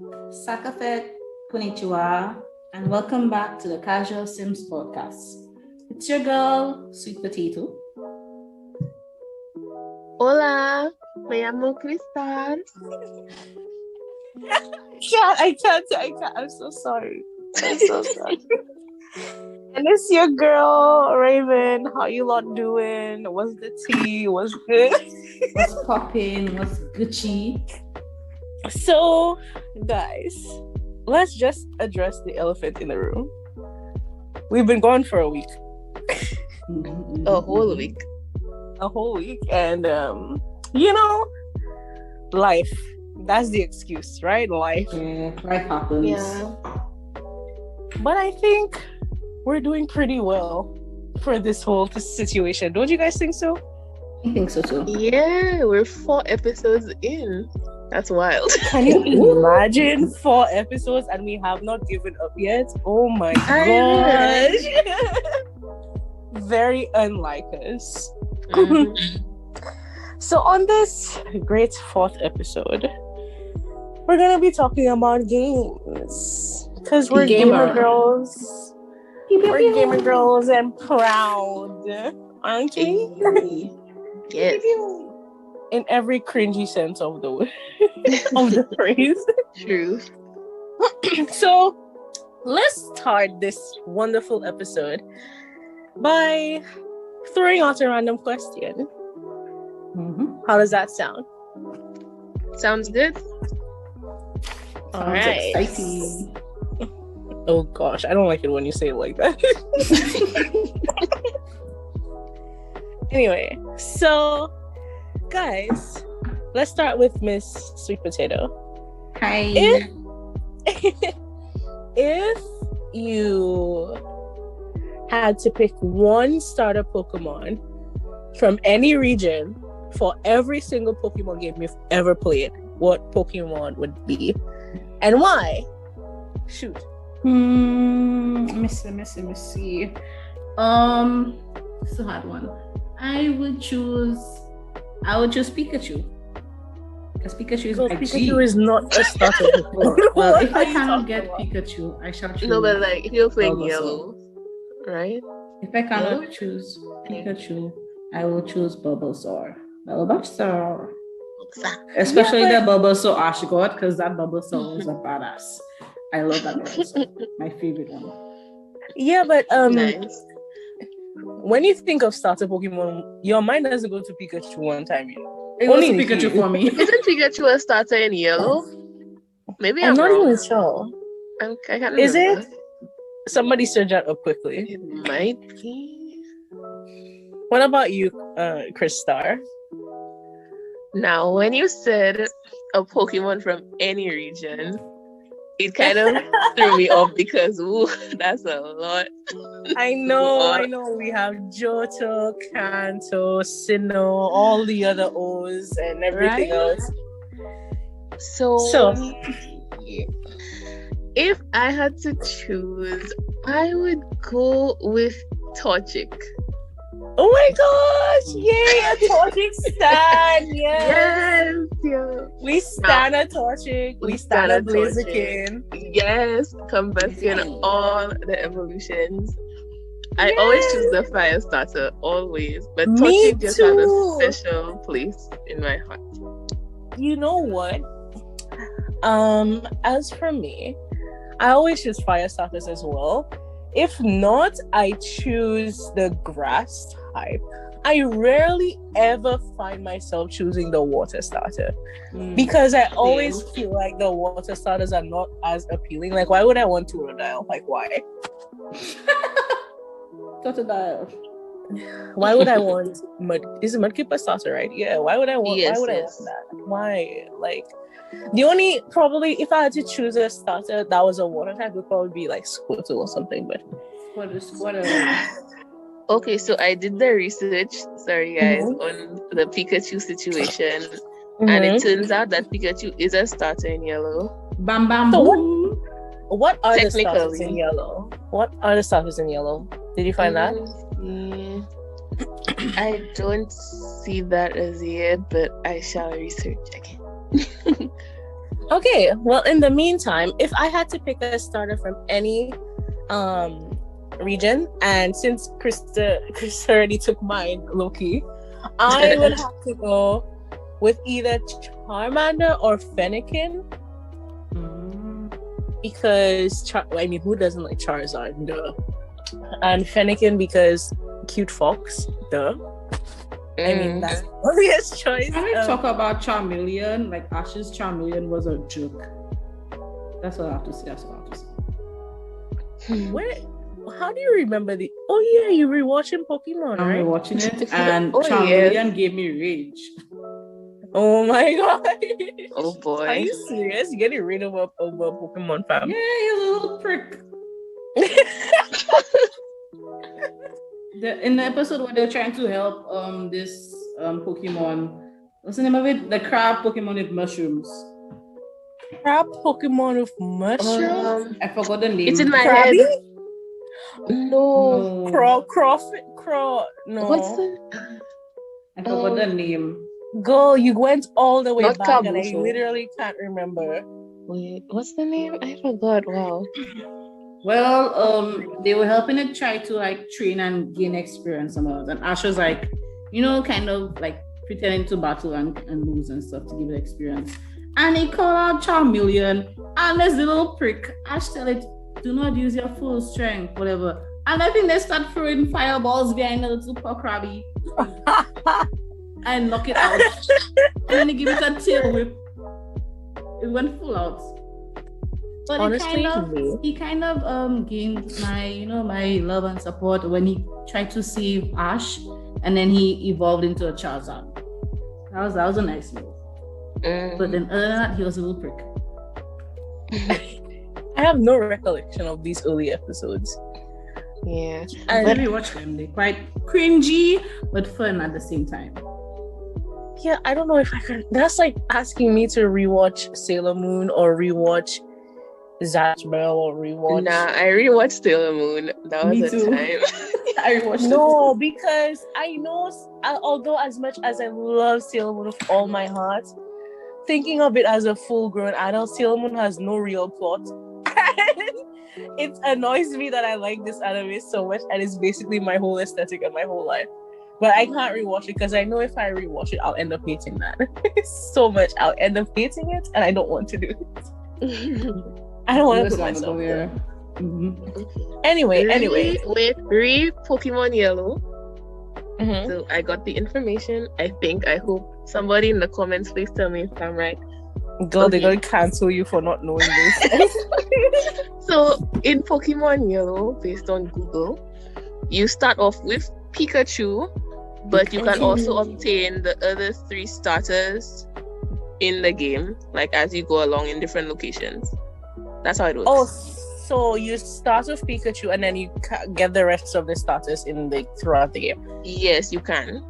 Sakafet, konnichiwa, and welcome back to the Casual Simps podcast. It's your girl, Sweetpotato. Hola, me llamo Kristarr. I can't. I'm so sorry. And it's your girl, Raven. How you lot doing? What's the tea? What's good? What's poppin'? What's Gucci? So, guys, let's just address the elephant in the room. We've been gone for a week. A whole week. And life. That's the excuse, right? Life. Yeah, life happens. Yeah. But I think we're doing pretty well for this whole situation. Don't you guys think so? I think so too. Yeah, we're 4 episodes in. That's wild. Can you imagine 4 episodes and we have not given up yet? Oh my gosh. Very unlike us. Mm-hmm. So on this great 4th episode, we're going to be talking about games. Because we're gamer girls. We're gamer girls and proud. Aren't we? Yes. In every cringy sense of the of the phrase. True. So let's start this wonderful episode by throwing out a random question. How does that sound? Sounds good. All right. Exciting. Oh gosh, I don't like it when you say it like that. Anyway, so guys, let's start with Miss Sweet Potato. Hi. If you had to pick one starter Pokemon from any region for every single Pokemon game you've ever played, what Pokemon would be and why? Shoot. Let me see. It's a hard one. I would choose Pikachu. Because Pikachu is Pikachu is not a starter Pokemon. Well, if I cannot get Pikachu, I shall choose. No, but like if you're playing Bulbasaur. yellow, right? If I cannot choose Pikachu, I will choose Bulbasaur. Especially the Bulbasaur Ashgod, because that Bulbasaur was a badass. I love that Bulbasaur. My favorite one. Yeah, but Nice. when you think of starter Pokemon, your mind doesn't go to Pikachu one time, you know. It was Only in Pikachu for me. Isn't Pikachu a starter in yellow? Maybe I'm not wrong. even sure. I can't remember. Is it? Somebody search that up quickly. It might be. What about you, Kristarr? Now, when you said a Pokemon from any region, it kind of threw me off because that's a lot. I know. We have Johto, Kanto, Sinnoh, all the other O's and everything else. So, if I had to choose, I would go with Torchic. Oh my gosh! Yay, a Torchic stan! Yes! Yeah. We stan a Torchic. We stan a Blaziken. Yes, come back in all the evolutions. I always choose the fire starter, always. But Me Torchic just too. has a special place in my heart. You know what? As for me, I always choose fire starters as well. If not, I choose the grass type. I rarely ever find myself choosing the water starter because I always feel like the water starters are not as appealing. Like, why would I want Totodile? Like, why? Totodile. Why would I want Is Mudkip a starter, right? Yeah. Why would I want? Yes, why would yes. I want that? Why? Like, the only probably if I had to choose a starter that was a water type would probably be like Squirtle or something. But Okay, so I did the research, sorry guys, on the Pikachu situation. And it turns out that Pikachu is a starter in yellow. Bam bam So boom. what are the starters Technically. in yellow? What are the starters in yellow? Did you find that? I don't see that as yet, but I shall research again. Okay, well, in the meantime, if I had to pick a starter from any region, and since Krista already took mine, Loki, I would have to go with either Charmander or Fennekin. Because who doesn't like Charizard? Duh. And Fennekin because cute fox. Duh. I mean, that's the obvious choice. Can we talk about Charmeleon? Like, Ash's Charmeleon was a joke. That's what I have to say. How do you remember the... Oh, yeah, you were watching Pokemon, right? I'm watching it, and Charmeleon gave me rage. Oh, my God. Oh, boy. Are you serious? You're getting rid of a Pokemon fam? Yeah, he's a little prick. In the episode where they're trying to help this Pokemon, what's the name of it? The crab Pokemon with mushrooms. Crab Pokemon with mushrooms? I forgot the name. It's in my Krabby? head. No. Craw. No. What's the... I forgot the name. Girl, you went all the way Not back Kabuto. and I literally can't remember. Wait, what's the name? I forgot. Wow. Well, they were helping it try to like train and gain experience and all that. And Ash was like, kind of like pretending to battle and lose and stuff to give it experience. And he called out Charmeleon, and this little prick, Ash tell it, do not use your full strength, whatever. And I think they start throwing fireballs behind the little poor Krabby and knock it out. And then they give it a tail whip. It went full out. But honestly, he kind of gained my my love and support when he tried to save Ash, and then he evolved into a Charizard. That was a nice move. But then other than that, he was a little prick. I have no recollection of these early episodes. Yeah. And when we watch them, they're quite cringy but fun at the same time. Yeah, I don't know if I could. That's like asking me to rewatch Sailor Moon or rewatch Zatch Bell or rewatch. Nah, I rewatched Sailor Moon. That was a time. I rewatched it. Because I know, although as much as I love Sailor Moon with all my heart, thinking of it as a full-grown adult, Sailor Moon has no real plot. It annoys me that I like this anime so much, and it's basically my whole aesthetic and my whole life. But I can't rewatch it because I know if I rewatch it, I'll end up hating that so much. I'll end up hating it, and I don't want to do it. I don't want to put myself there. Anyway. Read Pokemon Yellow. So I got the information. I hope somebody in the comments please tell me if I'm right. Girl, they're going to cancel you for not knowing this. So in Pokemon Yellow, based on Google, you start off with Pikachu, but you can also obtain the other 3 starters in the game, like as you go along in different locations. That's how it works. Oh, so you start with Pikachu and then you get the rest of the starters throughout the game. Yes, you can.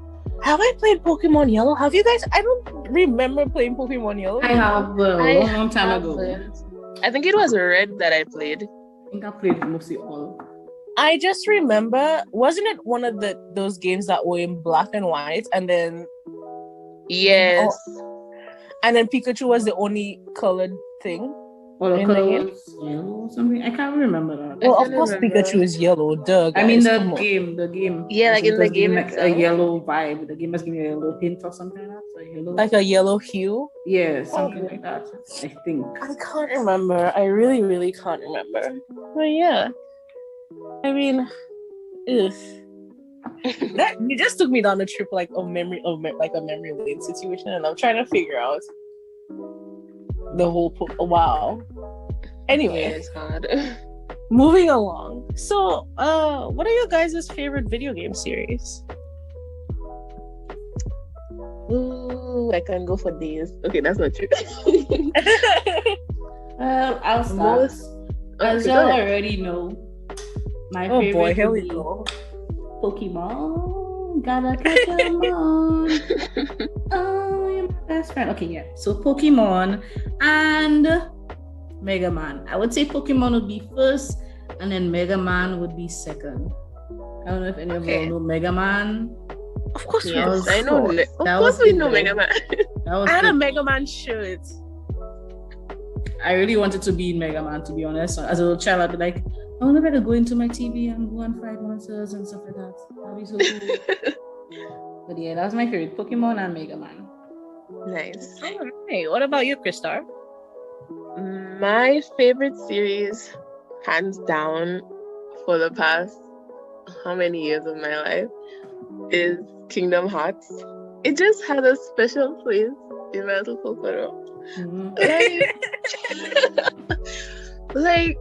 Have I played Pokemon Yellow? Have you guys? I don't remember playing Pokemon Yellow. I have a long time ago. I think it was Red that I played. I think I played mostly all. I just remember, wasn't it one of those games that were in black and white, and then yes, and then Pikachu was the only colored thing? Or the color was yellow or something. I can't remember that. Well, of course, Pikachu is yellow. Duh. Guys. I mean the game. Yeah, like in the game, like a yellow vibe. The game must give me a yellow hint or something like that. Like a yellow hue. Yeah, something like that. I think. I can't remember. I really, really can't remember. But yeah, I mean, that you just took me down a trip like a memory lane situation, and I'm trying to figure out the whole wow. Anyway, it's hard. Moving along. So, what are your guys' favorite video game series? Ooh, I can go for days. Okay, that's not true. I'll start. As y'all already know, my favorite. Oh boy, here we go. Pokemon. Gotta catch 'em all. Oh, you're my best friend. Okay, yeah. So Pokemon and Mega Man. I would say Pokemon would be first, and then Mega Man would be second. I don't know if any of you know Mega Man. Of course, yes, I know. Of course, we know Mega Man. I had a Mega Man shirt. I really wanted to be in Mega Man, to be honest. As a little child, I'd be like, I wonder if I could go into my TV and go and fight monsters and stuff like that. That'd be so cool. But yeah, that was my favorite, Pokemon and Mega Man. Nice. All right. What about you, Kristarr? My favorite series, hands down, for the past how many years of my life, is Kingdom Hearts. It just had a special place in my little Kokoro. Like,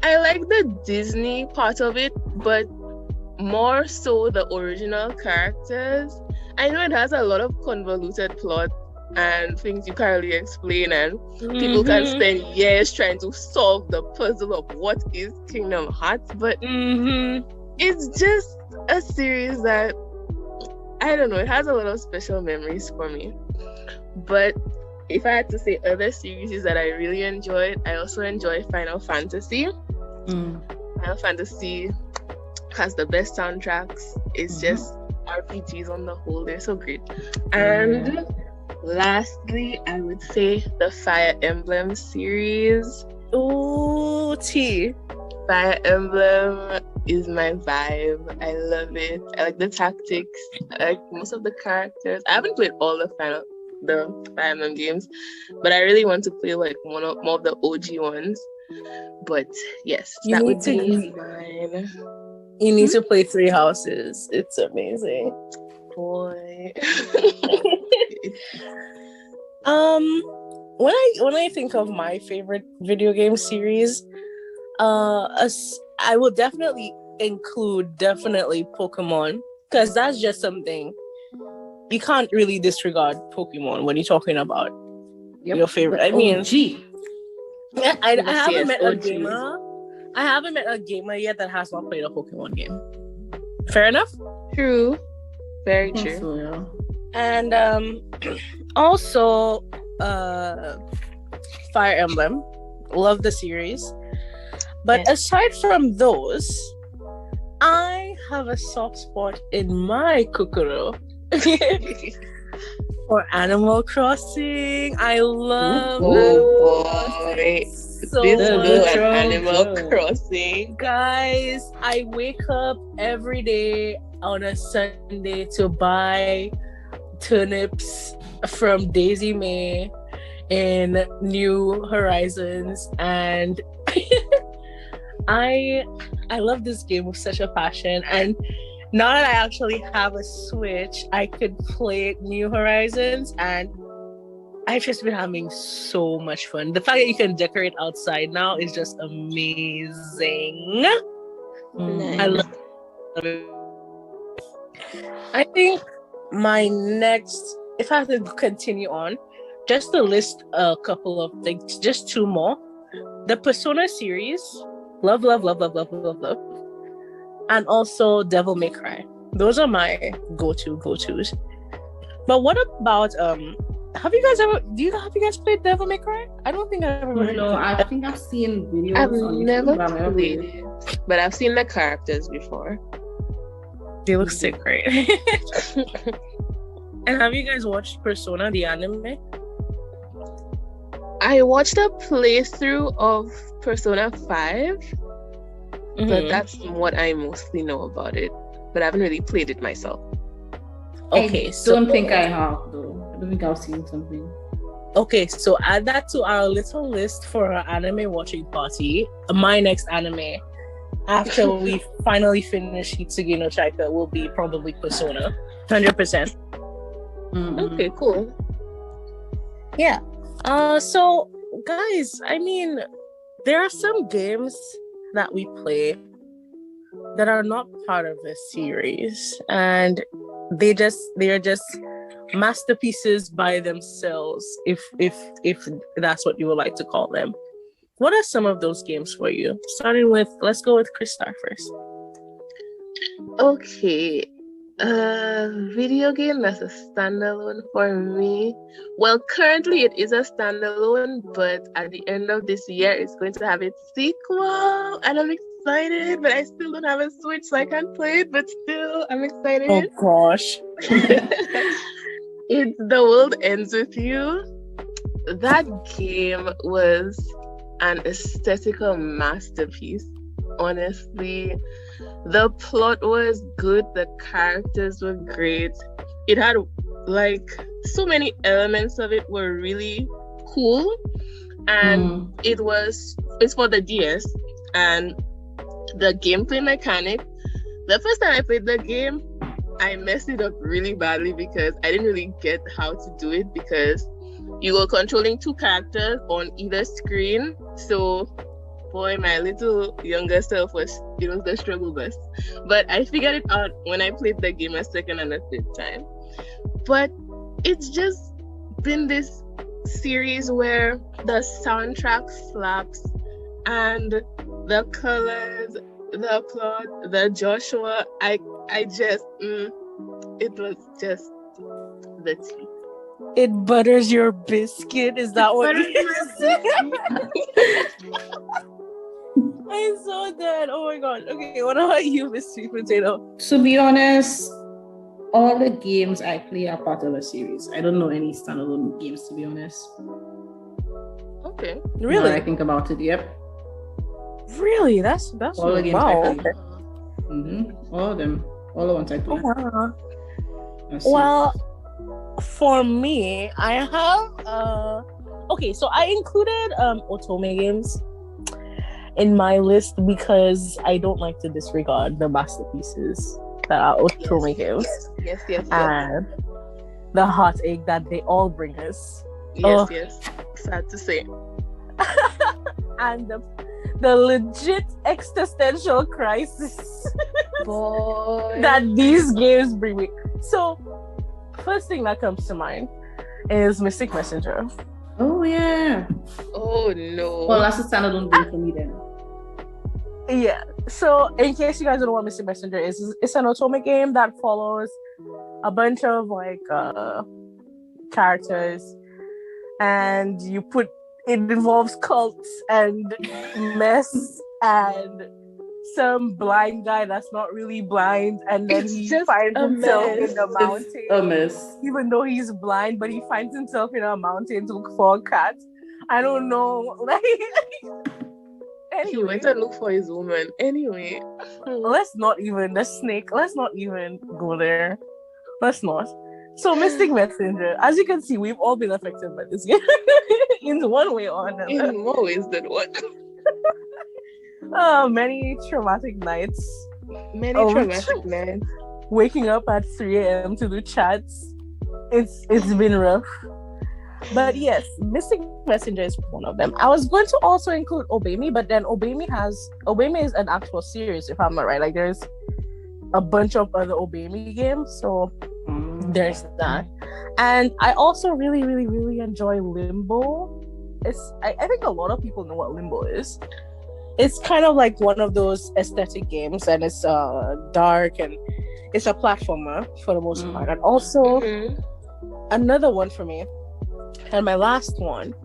I like the Disney part of it, but more so the original characters. I know it has a lot of convoluted plot and things you can't really explain, and people can spend years trying to solve the puzzle of what is Kingdom Hearts, but it's just a series that, I don't know, it has a lot of special memories for me. But if I had to say other series that I really enjoyed, I also enjoy Final Fantasy. Final Fantasy has the best soundtracks. It's just RPGs on the whole, they're so great. And lastly, I would say the Fire Emblem series. Ooh, T. Fire Emblem is my vibe. I love it. I like the tactics. I like most of the characters. I haven't played all the Fire Emblem games, but I really want to play like more of the OG ones. But yes, that would be mine. You need to play Three Houses. It's amazing. Boy. When I think of my favorite video game series, I will definitely include Pokemon, because that's just something you can't really disregard. Pokemon when you're talking about your favorite. I mean, I haven't met a gamer. I haven't met a gamer yet that has not played a Pokemon game. Fair enough. True. Very true. Also, yeah. And also Fire Emblem. Love the series. But aside from those, I have a soft spot in my Kokoro for Animal Crossing. I love Animal Crossing. Guys, I wake up every day on a Sunday to buy turnips from Daisy May in New Horizons, and I love this game with such a passion. And now that I actually have a Switch, I could play New Horizons, and I've just been having so much fun. The fact that you can decorate outside now is just amazing. Nice. I love it. I think my next, if I have to continue on, just to list a couple of things, just two more. The Persona series, love. And also Devil May Cry. Those are my go-tos. But what about have you guys played Devil May Cry? I don't think I've ever heard. No, I think I've seen videos. I've on never YouTube, but I've played it, but I've seen the characters before. They look sick, right? And have you guys watched Persona the anime? I watched a playthrough of Persona 5, but that's what I mostly know about it. But I haven't really played it myself. Okay, I don't think I have, though. I don't think I've seen something. Okay, so add that to our little list for our anime watching party. My next anime, after we finally finish Hitsugi no Chaika, will be probably Persona. 100%. Okay, cool. Yeah. So guys, I mean, there are some games that we play that are not part of the series, and they are just masterpieces by themselves, if that's what you would like to call them. What are some of those games for you? Starting with, let's go with Kristarr first. Okay. Video game that's a standalone for me. Well, currently it is a standalone, but at the end of this year it's going to have its sequel, and I'm excited, but I still don't have a Switch, so I can't play it, but still I'm excited. Oh gosh. It's The World Ends With You. that game was an aesthetical masterpiece. Honestly, the plot was good, the characters were great. It had like so many elements of it were really cool, and it's for the DS, and the gameplay mechanic. The first time I played the game, I messed it up really badly because I didn't really get how to do it, because you were controlling two characters on either screen. So boy, my little younger self was the struggle bus. But I figured it out when I played the game a second and a third time. But it's just been this series where the soundtrack slaps, and the colors, the plot, the Joshua, I just it was just the tea. It butters your biscuit. Is that what you said? I'm so dead. Oh my god. Okay, what about you, Miss Sweetpotato? To be honest, all the games I play are part of a series. I don't know any standalone games, to be honest. Okay. Really? Now I think about it, yep. Really? That's all the games wow. I play. All of them. All the ones I play. Oh, wow. Well, for me, I have okay, so I included otome games in my list because I don't like to disregard the masterpieces that are otome games. Yes. And the heartache that they all bring us. Yes. Sad to say. And the legit existential crisis Boy. that these games bring me. So, first thing that comes to mind is Mystic Messenger. Oh yeah. Oh no. Well, that's a standalone game for me then. Yeah. So, in case you guys don't know what Mystic Messenger is, it's an otome game that follows a bunch of like characters, and it involves cults and mess and some blind guy that's not really blind, and then he finds himself in the mountain. It's a mess. Even though he's blind, but he finds himself in a mountain to look for a cat. I don't know. Like anyway. He went to look for his woman. Anyway. Let's not even go there. Let's not. So Mystic Messenger, as you can see, we've all been affected by this game in one way or another. In more ways than one. Many traumatic nights. Traumatic nights. Waking up at 3 a.m. to do chats. It's been rough. But yes, Mystic Messenger is one of them. I was going to also include Obemi, but then Obemi is an actual series, if I'm not right. Like there's a bunch of other Obemi games, so there's that. And I also really, really, really enjoy Limbo. I think a lot of people know what Limbo is. It's kind of like one of those aesthetic games, and it's dark, and it's a platformer for the most part. And also another one for me, and my last one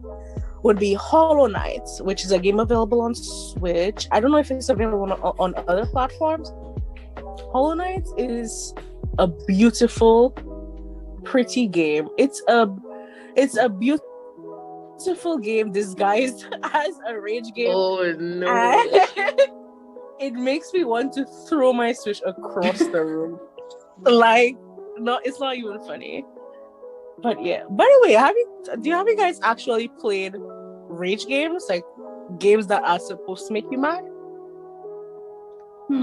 would be Hollow Knight, which is a game available on Switch. I don't know if it's available on other platforms. Hollow Knight is a beautiful, pretty game. It's a beautiful game disguised as a rage game. Oh no. It makes me want to throw my Switch across the room. Like, no, it's not even funny. But yeah. By the way, have you guys actually played rage games? Like games that are supposed to make you mad?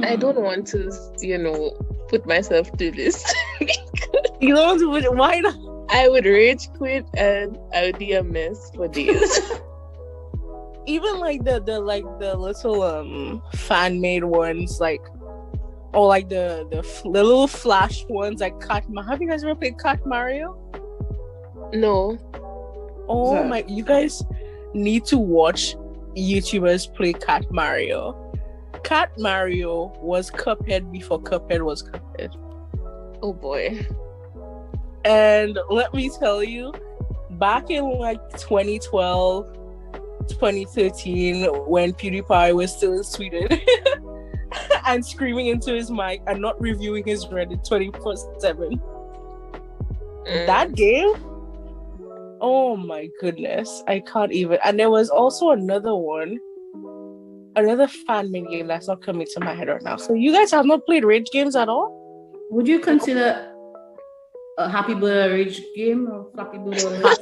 I don't want to, put myself through this. You don't want to? Why not? I would rage quit and I would be a mess for days. Even like the little fan made ones, like, or like the little flash ones, like Cat. Have you guys ever played Cat Mario? No. Oh my! You guys need to watch YouTubers play Cat Mario. Cat Mario was Cuphead before Cuphead was Cuphead. Oh boy. And let me tell you, back in like 2012, 2013, when PewDiePie was still in Sweden and screaming into his mic and not reviewing his Reddit 24/7, that game Oh my goodness. I can't even. And there was also another one, another fan made game that's not coming to my head right now. So you guys have not played rage games at all? Would you consider a Happy Bird a rage game or Flappy Bird or whatever?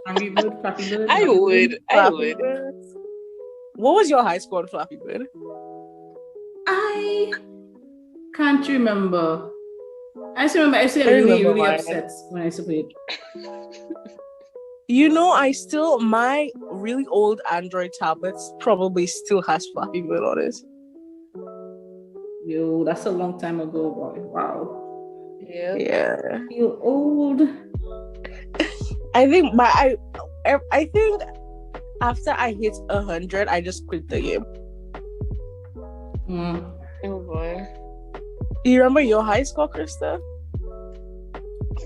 Angry Bird, Flappy Bird? I would. Flappy Bird. What was your high score on Flappy Bird? I can't remember. I just remember I used to get really upset when I used to play it. You know, my really old Android tablets probably still has Flappy Bird on it. Yo, that's a long time ago, boy. Wow. Yeah. You're old. I think I think after I hit 100, I just quit the game. Oh boy. You remember your high score, Krista?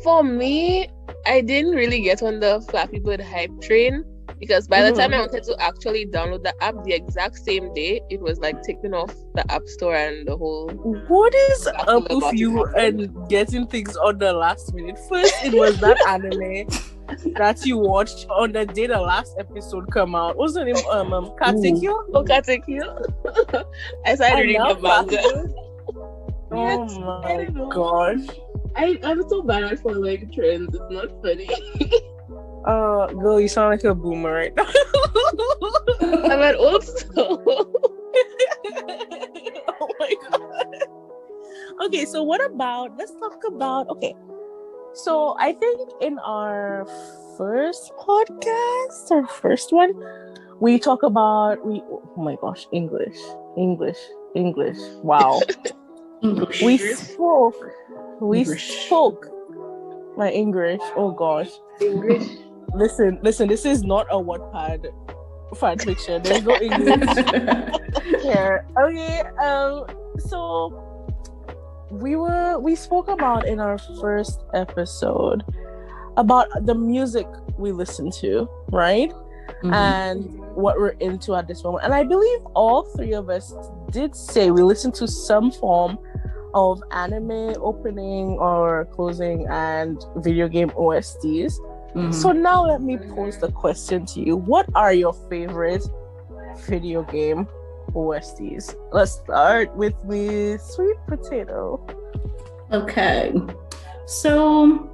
For me, I didn't really get on the Flappy Bird hype train because by the time I wanted to actually download the app the exact same day, it was like taken off the App Store and the whole. What is up with you and getting things on the last minute? First, it was that anime that you watched on the day the last episode come out. What's the name? Katekyo? Oh, Katekyo. I started reading the manga. Oh my gosh. I'm so bad at following trends. It's not funny. Girl, you sound like a boomer right now. I'm an old soul. Oh my god. Okay, so let's talk about, so I think in our first podcast, our first one, we talk about, oh my gosh, English. Wow. English. We spoke. My English. Oh gosh. English. Listen. This is not a Wattpad fan fiction. There's no English here. Okay. So we spoke about in our first episode about the music we listen to, right? And what we're into at this moment. And I believe all three of us did say we listened to some form of anime opening or closing and video game OSTs. So now let me pose the question to you. What are your favorite video game OSTs? Let's start with me, Sweetpotato. Okay. So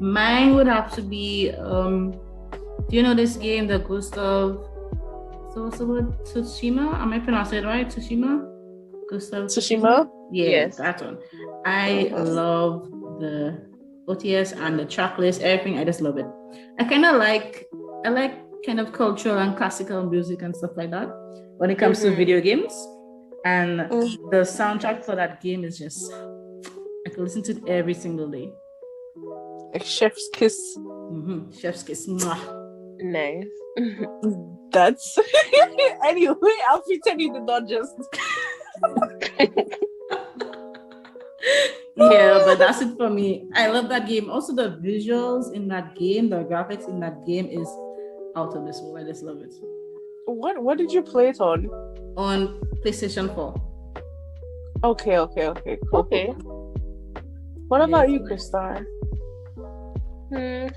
mine would have to be do you know this game, The Ghost of Tsushima? Am I pronouncing it right? Tsushima? Ghost of Tsushima? Yeah, Yes. that one. I love the OTS and the track list, everything. I just love it. I like kind of cultural and classical music and stuff like that when it comes to video games. And the soundtrack for that game is just, I can listen to it every single day. Like Chef's Kiss. Chef's Kiss. Mwah. Nice. That's anyway, I'll pretend you did not just yeah, but that's it for me. I love that game. Also, the visuals in that game, the graphics in that game is out of this world. I just love it. What did you play it on? On PlayStation 4. Okay, cool. Okay. What about you, Kristarr?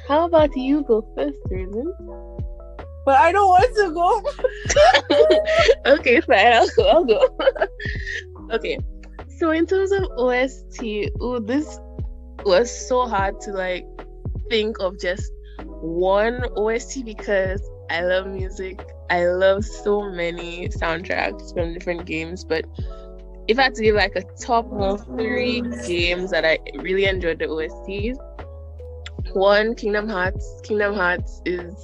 How about you go first, Reason? But I don't want to go. Okay, fine. I'll go. Okay. So in terms of OST, this was so hard to think of just one OST because I love music. I love so many soundtracks from different games, but if I had to give a top 3 games that I really enjoyed the OSTs, one, Kingdom Hearts. Kingdom Hearts is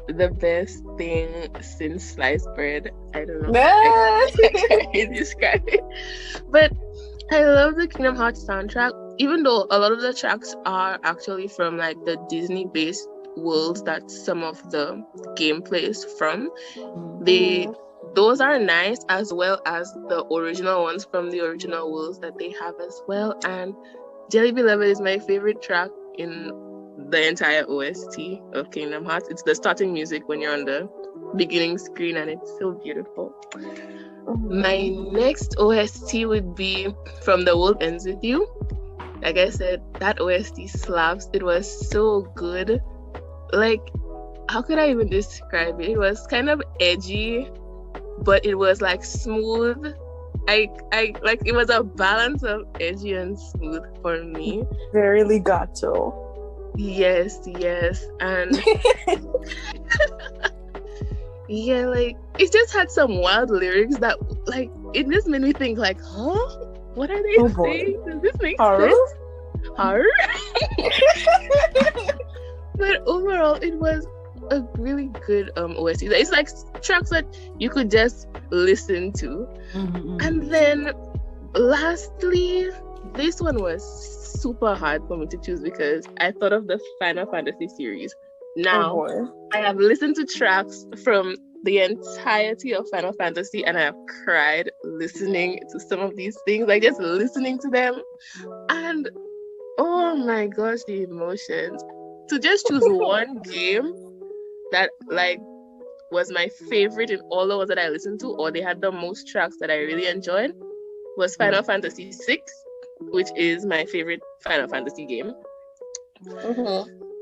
the best thing since sliced bread. I don't know. I can't describe it. But I love the Kingdom Hearts soundtrack, even though a lot of the tracks are actually from the Disney-based worlds that some of the gameplay is from. Those are nice, as well as the original ones from the original worlds that they have as well. And Jelly Beloved is my favorite track in the entire OST of Kingdom Hearts. It's the starting music when you're on the beginning screen, and it's so beautiful. My next OST would be From the World Ends With You. Like I said, that OST slaps. It was so good. like, how could I even describe it? It was kind of edgy, but it was like smooth. I like, it was a balance of edgy and smooth for me. Very legato. Yes, and yeah, like, it just had some wild lyrics that, like, it just made me think, like, huh? What are they saying? Does this make sense? Horror? But overall, it was a really good OST. It's like tracks that you could just listen to. And then lastly, this one was super hard for me to choose because I thought of the Final Fantasy series. Now, I have listened to tracks from the entirety of Final Fantasy and I have cried listening to some of these things, like just listening to them. And oh my gosh, the emotions. To just choose one game that like was my favorite in all the ones that I listened to, or they had the most tracks that I really enjoyed, was Final Fantasy VI, which is my favorite Final Fantasy game.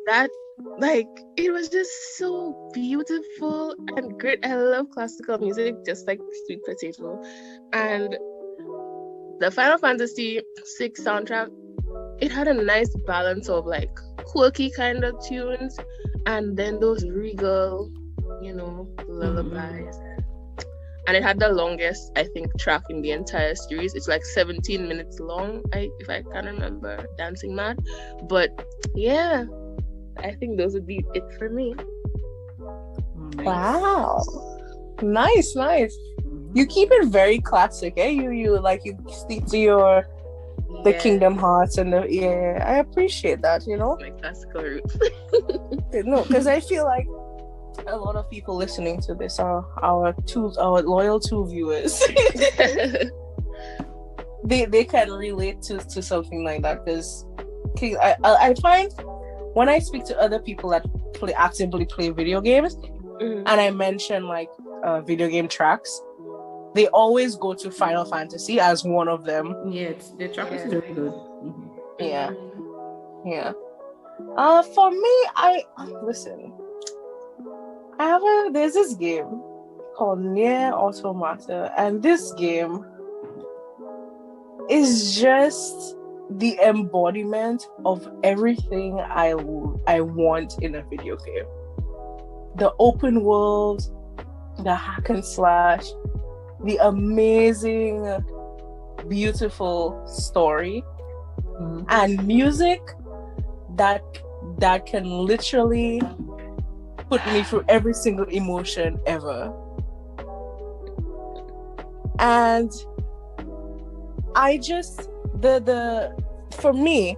That, like, it was just so beautiful and great. I love classical music, just like Sweetpotato. And the Final Fantasy VI soundtrack, it had a nice balance of like quirky kind of tunes and then those regal, lullabies. And it had the longest, I think, track in the entire series. It's like 17 minutes long, if I can remember, Dancing Mad. But yeah, I think those would be it for me. Wow. Nice. You keep it very classic, eh? You stick to the Kingdom Hearts and I appreciate that, My classical roots. No, because I feel like a lot of people listening to this are our loyal viewers. they can relate to something like that, because I find when I speak to other people that actively play video games, and I mention like video game tracks, they always go to Final Fantasy as one of them. Yeah, the track is really good. Yeah. For me, listen. There's this game called NieR Automata, and this game is just the embodiment of everything I want in a video game. The open world, the hack and slash, the amazing, beautiful story, and music that can literally put me through every single emotion ever. And I just for me,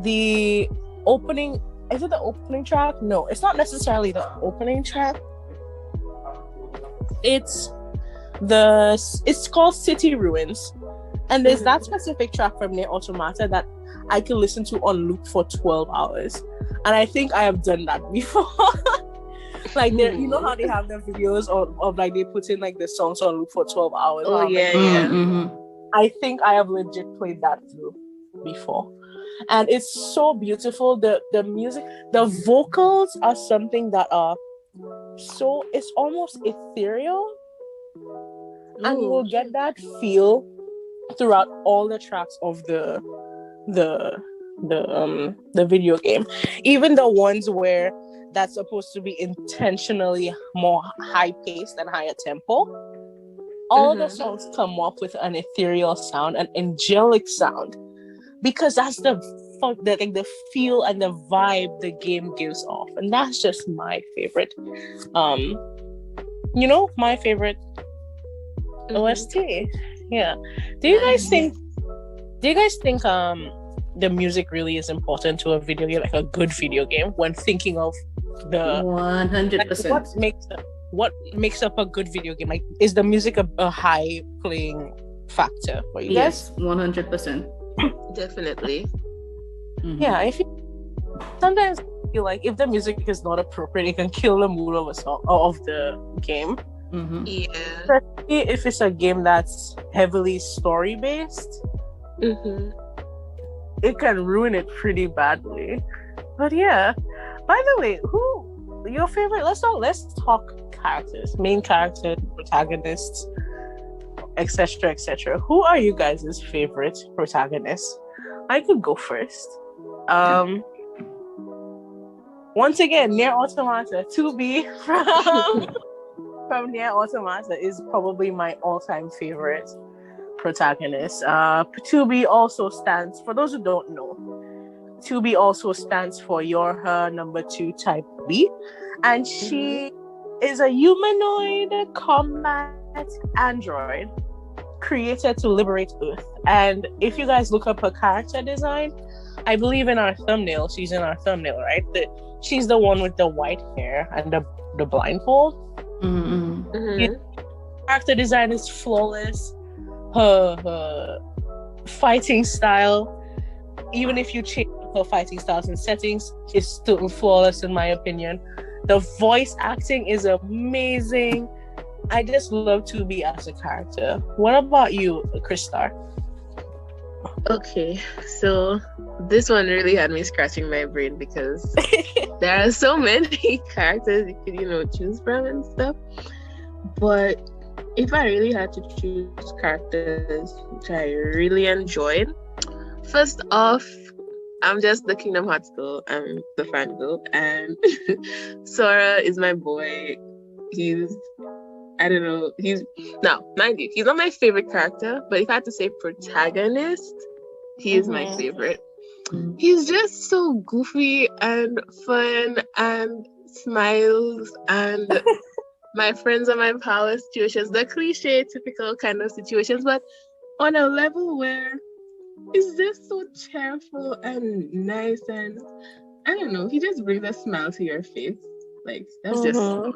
the opening, is it the opening track? No, it's not necessarily the opening track. It's called City Ruins, and there's that specific track from NieR Automata that I can listen to on loop for 12 hours, and I think I have done that before. Like, you know how they have the videos of like they put in like the songs on loop for 12 hours. Oh yeah. I think I have legit played that through before, and it's so beautiful. The music, the vocals are something that are so, it's almost ethereal, and you will get that feel throughout all the tracks of the video game, even the ones where that's supposed to be intentionally more high paced and higher tempo. All the songs come up with an ethereal sound, an angelic sound, because that's the feel and the vibe the game gives off, and that's just my favorite. My favorite OST. Yeah. Do you guys think the music really is important to a video game, like a good video game, when thinking of the 100%? What makes up a good video game? Like, is the music a high playing factor for you guys? Yes, 100%. Definitely. Yeah, sometimes I feel like if the music is not appropriate, it can kill the mood of a song of the game. Yeah. Especially if it's a game that's heavily story based, it can ruin it pretty badly. But yeah, By the way, who your favorite? Let's talk characters, main characters, protagonists, etc., etc. Who are you guys' favorite protagonists? I could go first. Once again, NieR Automata 2B from NieR Automata is probably my all-time favorite protagonist. 2B also stands, for those who don't know, 2B also stands for You're Her Number 2 Type B. And she is a humanoid combat android created to liberate Earth. And if you guys look up her character design, I believe in our thumbnail, she's in our thumbnail, right? She's the one with the white hair and the blindfold. Character design is flawless. Her fighting style, even if you change her fighting styles and settings, is still flawless in my opinion. The voice acting is amazing. I just love 2B as a character. What about you, Kristarr? Okay, so this one really had me scratching my brain because there are so many characters you could, choose from and stuff. But if I really had to choose characters which I really enjoyed, first off, I'm just the Kingdom Hearts girl. I'm the fan girl, and Sora is my boy. I don't know. Now, mind you, he's not my favorite character, but if I had to say protagonist, he is my favorite. He's just so goofy and fun and smiles and my friends are my power situations, the cliche, typical kind of situations, but on a level where it's just so cheerful and nice, and I don't know, he just brings a smile to your face. Like, that's just Sora,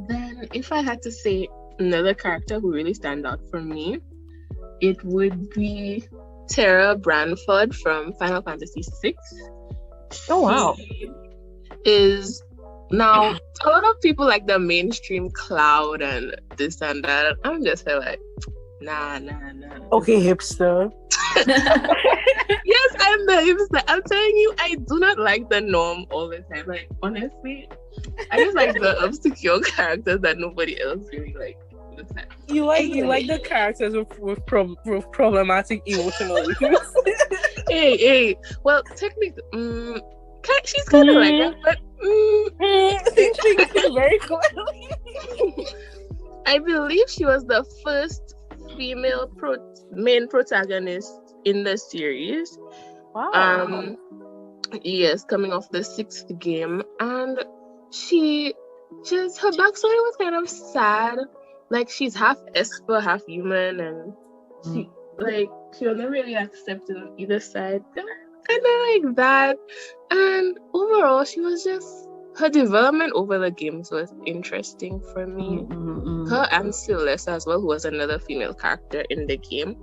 Then if I had to say another character who really stand out for me, it would be Tara Branford from Final Fantasy VI. Oh wow. She is now a lot of people like the mainstream Cloud and this and that. I'm just like, nah. Okay, hipster. Yes, I'm the hipster. I'm telling you, I do not like the norm all the time. Like, honestly, I just like the obscure characters that nobody else really like. You like the characters with problematic emotional weakness. Hey. Well, technically, she's kind of like that, but thinking very clearly. I believe she was the first female main protagonist in the series. Wow. Yes, coming off the 6th game, and her backstory was kind of sad. Like, she's half Esper, half human, and she was not really accepted on either side. Kind of like that. And overall, her development over the games was interesting for me. Her and Celeste as well, who was another female character in the game.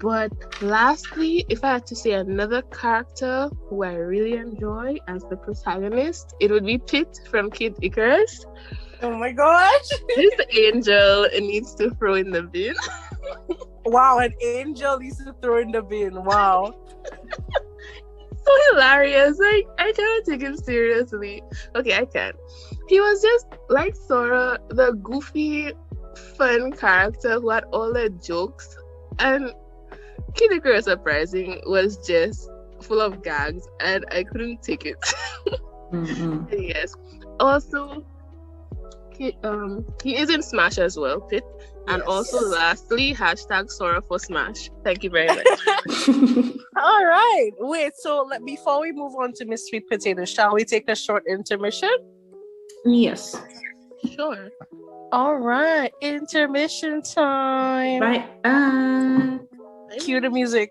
But lastly, if I had to say another character who I really enjoy as the protagonist, it would be Pit from Kid Icarus. Oh my gosh. This angel needs to throw in the bin. Wow, an angel needs to throw in the bin. Wow. So hilarious. Like, I cannot take him seriously. Okay, I can. He was just like Sora, the goofy, fun character who had all the jokes. And Kid Icarus Surprising was just full of gags, and I couldn't take it. Yes. Also, he is in Smash as well, Pit. And also, lastly, #Sora for Smash. Thank you very much. All right. Wait, so before we move on to Miss Sweetpotato, shall we take a short intermission? Yes. Sure. All right. Intermission time. Bye. Cue the music.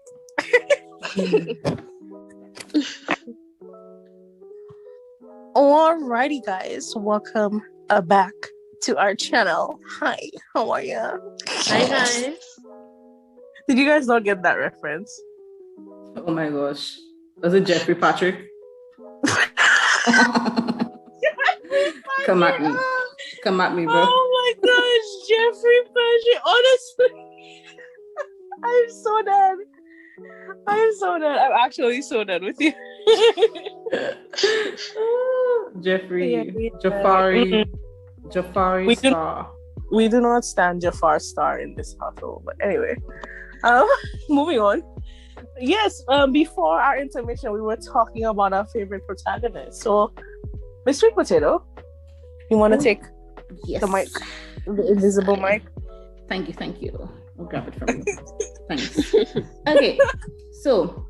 Alrighty, guys. Welcome back to our channel. Hi, how are you? Hi. Did you guys not get that reference? Oh my gosh. Was it Jeffrey Patrick? Come at me, bro. Oh my gosh, Jeffrey Patrick. Honestly, I'm so dead. I'm actually so dead with you. Jeffrey, Jafari, Jafari We do- Star. We do not stand Jafar Star in this household, but anyway, moving on. Yes, before our intermission, we were talking about our favorite protagonist. So, Miss Sweet Potato, you want to take Yes. the mic, the invisible mic? Thank you. I'll grab it from you. Thanks. Okay, so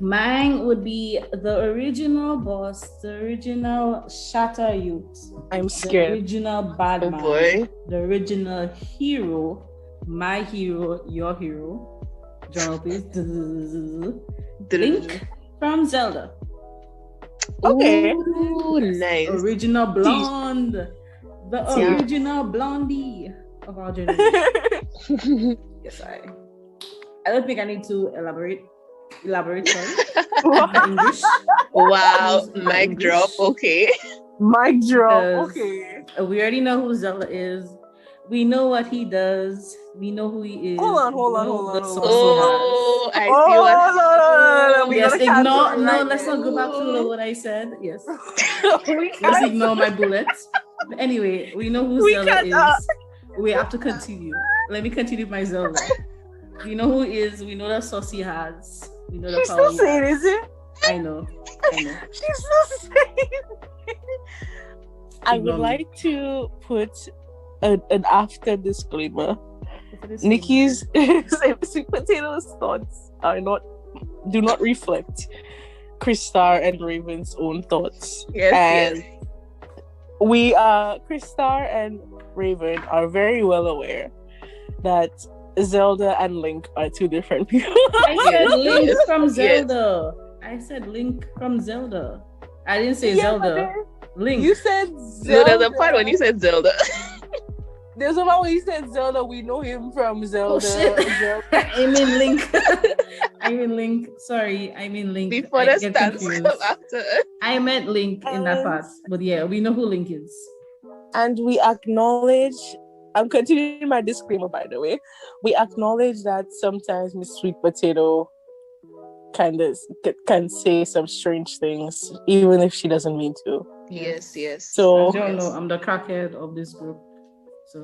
mine would be the original boss, the original Shatter Youth, I'm the scared. original bad Oh man, boy. the original hero, my hero, your hero, John Lopez, Link from Zelda, Okay. Ooh, nice. original blonde, the Yeah. original blondie of our generation. Yes, I don't think I need to elaborate. Sorry, my English. Wow, Use my mic English. drop. Okay. Mic drop. Because Okay. we already know who Zelda is. We know what he does. We know who he is. Hold on. We know the sauce he Oh, I see Oh, what. no, we Yes, gotta cancel ignore. it No, right let's there. not go back to what I said. Yes, We let's can't. ignore my bullets. But anyway, we know who We Zelda can't, is. We have to continue. Let me continue with my Zelda. We know who he is. We know the sauce he has. We know the She's power still he saying, has. is it? I know. She's still saying. I would Ignore me. like to put an after disclaimer. What is it? Nikki's Sweet Potato's thoughts do not reflect Kristarr and Raven's own thoughts. Yes, And yes. we Kristarr and Raven are very well aware that Zelda and Link are two different people. I said Yes, Link yes, from yes. Zelda. I said Link from Zelda. I didn't say Yeah, but Zelda. then Link. you said No, Zelda. there's a part when you said Zelda. There's a part when you said Zelda. We know him from Zelda. Oh shit! Zelda. I mean Link. I mean Link. Sorry, I mean Link. Before I the get stance confused. come after. I meant Link in that part, but yeah, we know who Link is. And we acknowledge. I'm continuing my disclaimer, by the way. We acknowledge that sometimes Miss Sweet Potato can say some strange things, even if she doesn't mean to. Yes, yes. So- As you all yes. know, I'm the crackhead of this group.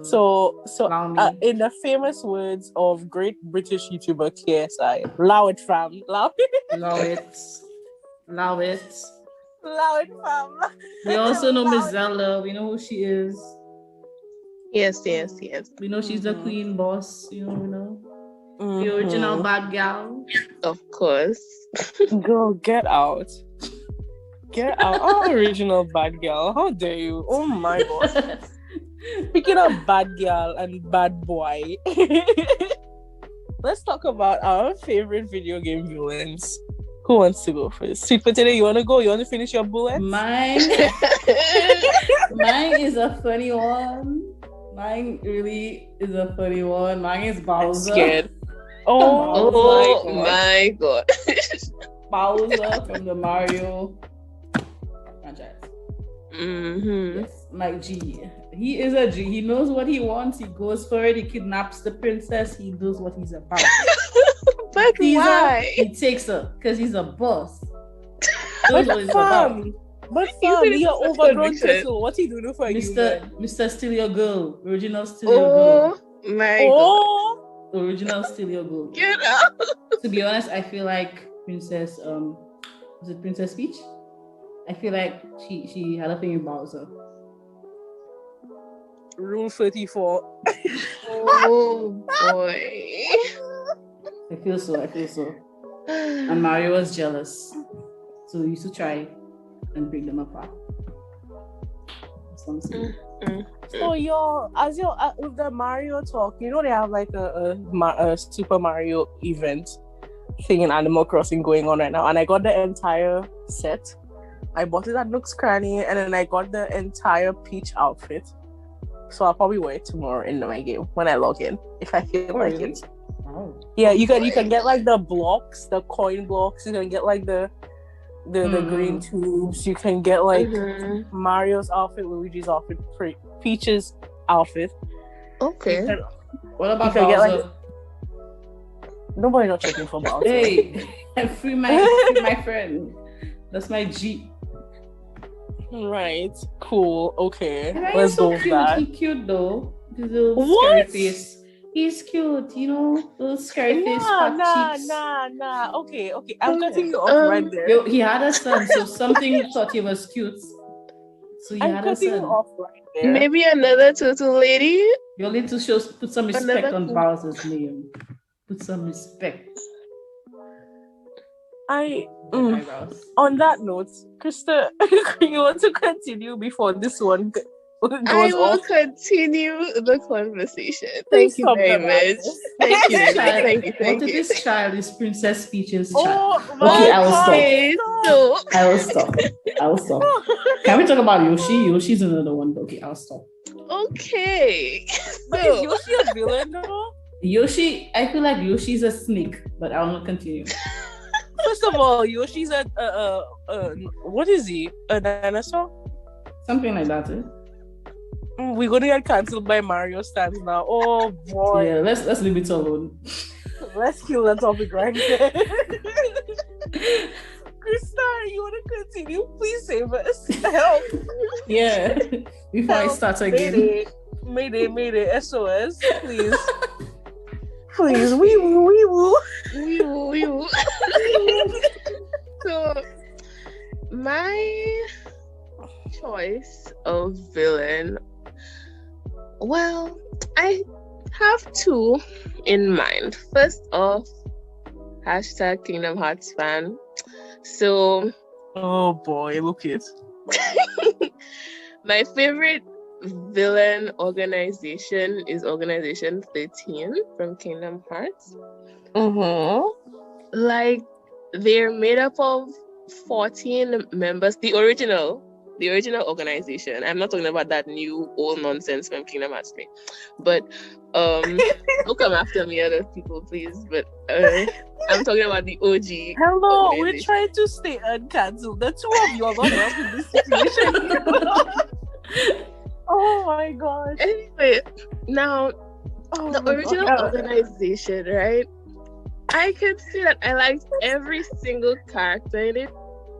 So allow me. In the famous words of great British YouTuber KSI, "Allow it, fam, allow allow it. Allow it. it, fam." We also know Allow Miss it. Zelda. We know who she is. Yes, yes, yes. We know she's the Mhm. queen boss. You know. The Mhm. original bad gal. Of course. Girl, get out. Get out. Oh, original bad girl. How dare you? Oh my god. Speaking of bad girl and bad boy, let's talk about our favorite video game villains. Who wants to go first? Sweet Potato, you want to go? You want to finish your bullets? Mine is a funny one. Mine really is a funny one. Mine is I'm Bowser. scared. Oh, Oh my god. my god. Bowser from the Mario franchise. Mm-hmm. Yes, my G. He is a G. He knows what he wants. He goes for it. He kidnaps the princess. He does what he's about. But Sees her, why? he takes her because he's a boss. But Knows what he's about. fam, but You fam, said it's you're a overgrown conviction. turtle. What he doing for you? Mr. Steal Your Girl. Original Steal Your Oh Girl. my god. Oh, Original Steal Your Girl. Get out. To be honest, I feel like Princess was it Princess Peach? I feel like she had a thing with Bowser. Rule 34. Oh boy. I feel so. And Mario was jealous. So he used to try and break them apart. That's what I'm saying. So with the Mario talk, you know they have like a Super Mario event thing in Animal Crossing going on right now, and I got the entire set. I bought it at Nook's Cranny, and then I got the entire Peach outfit. So I'll probably wear it tomorrow in my game when I log in, if I feel like really? it. Wow. Yeah, you can get like the blocks, the coin blocks. You can get like the green tubes. You can get like Mhm. Mario's outfit, Luigi's outfit, Peach's outfit. Okay. You can- What about You can get, Bowser? Nobody not checking for Bowser. Hey, free my friend. That's my G. Right. Cool. Okay. And Let's he's so go with cute. that. He's cute though. His little scary What? face. He's cute, you know, little scary face, Nah, fat nah, cheeks. nah. Okay. I'm cutting you off right there. Yo, he had a son, so something thought he was cute. So he I'm had a cutting you son. off right there. Maybe another turtle lady. You'll need to put some respect Another on cool- Bowser's name. Put some respect. Eyebrows. On that note, Krista, you want to continue before this one goes I will off? continue the conversation. Please Thank you stop very the much. madness. Thank you. Child, Thank you. what Thank if you. this child is Princess Peach's child? Oh my Okay, I will stop. Okay, so I will stop. Can we talk about Yoshi? Yoshi's another one. Okay, I'll stop. okay. But So is Yoshi a villain though? Yoshi, I feel like Yoshi's a snake, but I will not continue. First of all, Yoshi's a what is he? A dinosaur? Something like that. Eh? We're gonna get cancelled by Mario stands now. Oh boy. Yeah, let's leave it alone. Let's kill that topic right there. Kristarr, you wanna continue? Please save us. Help. Yeah. Before I Help. start again. Mayday, SOS, please. Please, we will. So my choice of villain, well, I have two in mind. First off, hashtag Kingdom Hearts fan. So Oh boy, look it. my favorite villain organization is Organization 13 from Kingdom Hearts. Like, they're made up of 14 members. The original organization. I'm not talking about that new old nonsense from Kingdom Hearts 3. But don't come after me, other people, please. But I'm talking about the OG. Hello, we're organization. trying to stay uncancelled. The two of you are not helping this situation. Oh my gosh. Anyway, now the my original God. organization, right? I could see that I liked every single character in it,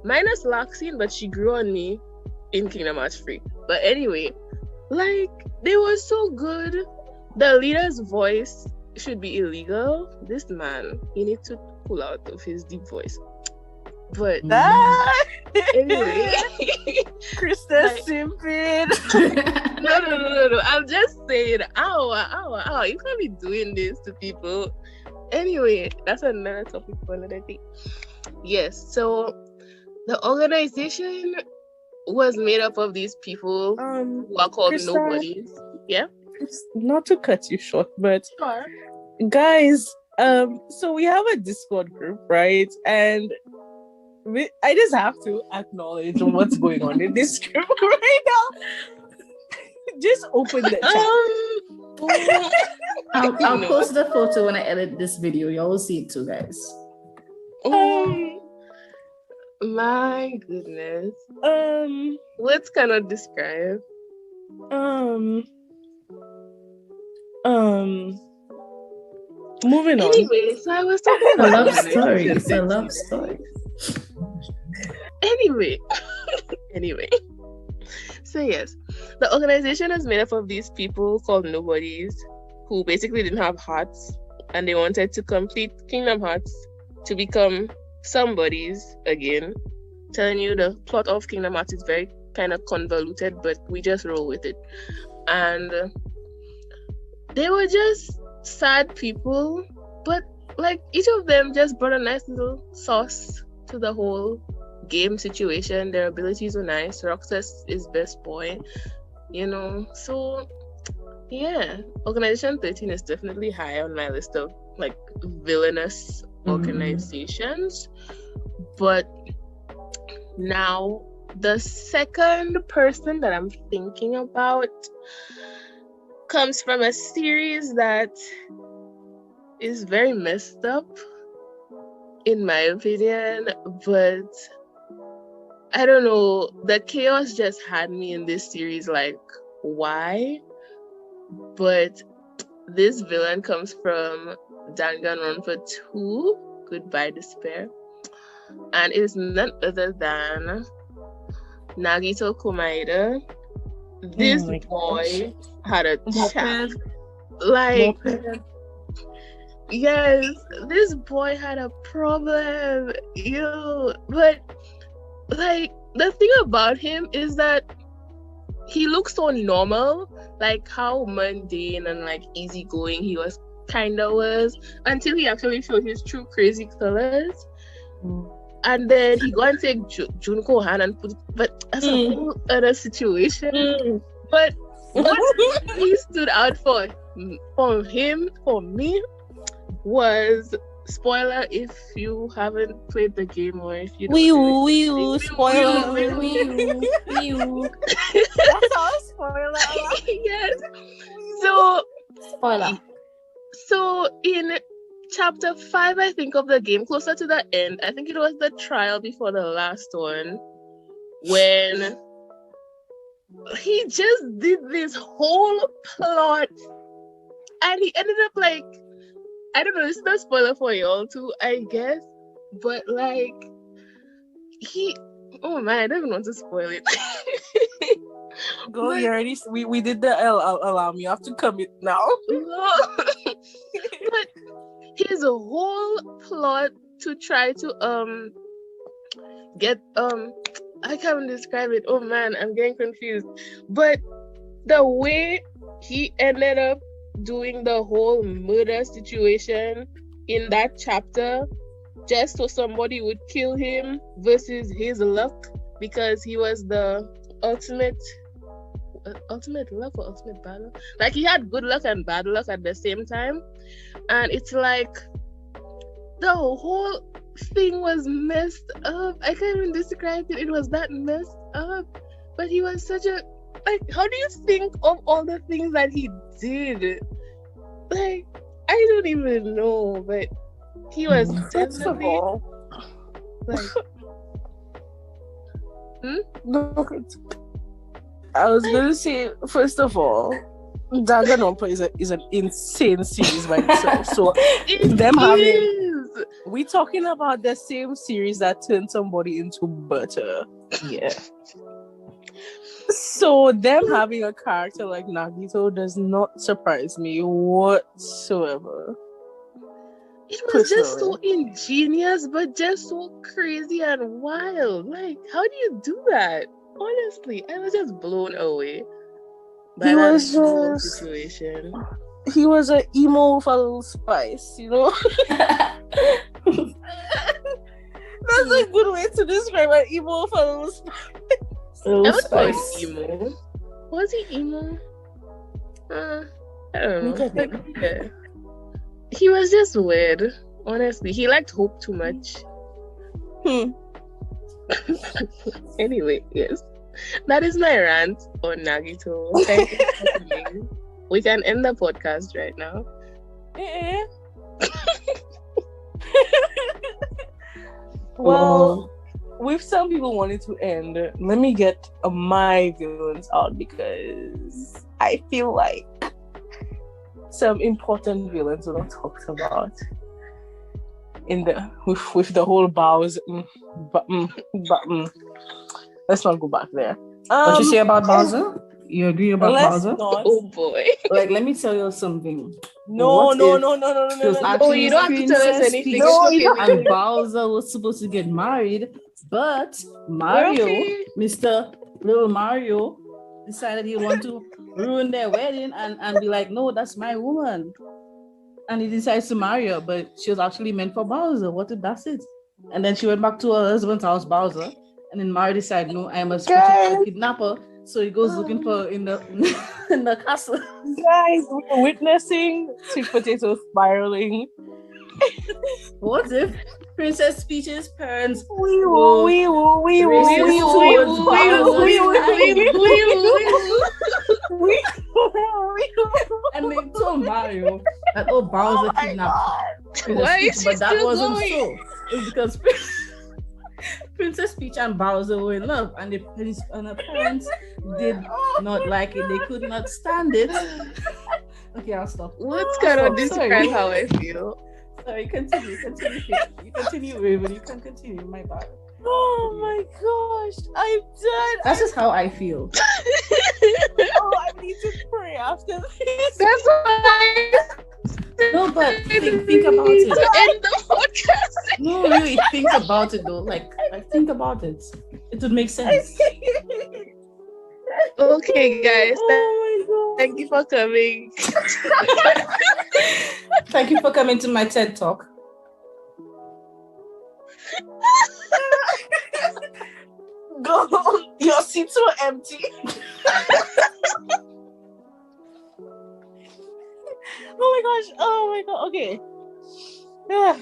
minus Loxine, but she grew on me in Kingdom Hearts 3. But anyway, like, they were so good. The leader's voice should be illegal. This man, he needs to pull out of his deep voice. But anyway, Krista like- simping. no. I'm just saying, ow. You can't be doing this to people. Anyway, that's another topic for another day. Yes, so the organization was made up of these people who are called Kristarr, nobodies. Yeah? Not to cut you short, but guys, so we have a Discord group, right? And I just have to acknowledge what's going on in this group right now. Just open the chat. I'll post the photo when I edit this video. Y'all will see it too, guys. My goodness. Words cannot describe. Moving on. Anyway, so I was talking It's a about love story. organization It's a love story. Anyway. So yes, the organization is made up of these people called nobodies who basically didn't have hearts, and they wanted to complete Kingdom Hearts to become somebodies again. Telling you the plot of Kingdom Hearts is very kind of convoluted, but we just roll with it. And they were just sad people, but like each of them just brought a nice little sauce to the whole game situation. Their abilities were nice. Roxas is best boy, you know. So yeah, Organization 13 is definitely high on my list of like villainous organizations. But now the second person that I'm thinking about comes from a series that is very messed up in my opinion, but I don't know, the chaos just had me in this series, like, why? But this villain comes from Danganronpa 2, Goodbye Despair. and it is none other than Nagito Komaeda. This my boy had a Moped. chat. Like, Moped. yes, this boy had a problem. But like the thing about him is that he looks so normal, like how mundane and like easygoing he was until he actually showed his true crazy colors. And then he go and take Junko hand and put it, but that's a whole other situation. But what he stood out for me was, spoiler if you haven't played the game or if you don't Spoiler. That's all spoiler. Yes. Spoiler. So in chapter 5, I think, of the game, closer to the end, I think it was the trial before the last one, when he just did this whole plot and he ended up like, I don't know, this is a spoiler for y'all too, I guess, but like oh man, I don't even want to spoil it. Go, you already. We did the alarm. You have to commit now. But his whole plot to try to get I can't describe it. Oh man, I'm getting confused. But the way he ended up doing the whole murder situation in that chapter, just so somebody would kill him, versus his luck, because he was the ultimate luck or ultimate bad luck. Like, he had good luck and bad luck at the same time, and it's like the whole thing was messed up. I can't even describe it. It was that messed up. But he was such a, like, how do you think of all the things that he did? Like, I don't even know, but he was First of definitely all, like I was gonna say, first of all, Danganronpa is an insane series by itself. So we talking about the same series that turned somebody into butter. Yeah. So them having a character like Nagito does not surprise me whatsoever. It was just so ingenious, but just so crazy and wild. Like, how do you do that? Honestly, I was just blown away by that whole situation. He was an emo with a little spice, you know? That's a good way to describe an emo with a little spice. I would call him emo. Was he emo? I don't know. Like, yeah. He was just weird, honestly. He liked Hope too much. Anyway, yes. That is my rant on Nagito. Thank you for listening. We can end the podcast right now. Well, with some people wanting to end, let me get my villains out, because I feel like some important villains were not talked about in the with the whole Bowser. Let's not go back there. What you say about Bowser? You agree about Bowser? Not. Oh boy! Like, let me tell you something. No. You don't have to tell us anything. And Bowser was supposed to get married, but Mario, Mr. Little Mario, decided he wanted to ruin their wedding and be like, no, that's my woman. And he decides to marry her, but she was actually meant for Bowser. What if that's it? And then she went back to her husband's house, Bowser, and then Mario decided, no, I must protect the kidnapper. So he goes looking for her in the in the castle. Guys, we're witnessing Sweetpotato spiraling. What if Princess Peach's parents and they told Mario that Bowser kidnapped Princess Peach, but that wasn't so. It's because Princess Peach and Bowser were in love, and her parents did not like it. They could not stand it. Okay, I'll stop. Let's kind of describe how I feel. Sorry, continue. You continue, Raven. You can continue. My bad. Oh my gosh, I'm done. That's just how I feel. Oh, I need to pray after this. That's why. No, but think about it. To end the podcast. No, really, think about it though. Like think about it. It would make sense. Okay, guys. Oh my god. Thank you for coming. Thank you for coming to my TED Talk. Go. Your seats were empty. Oh my god. Okay. Yeah.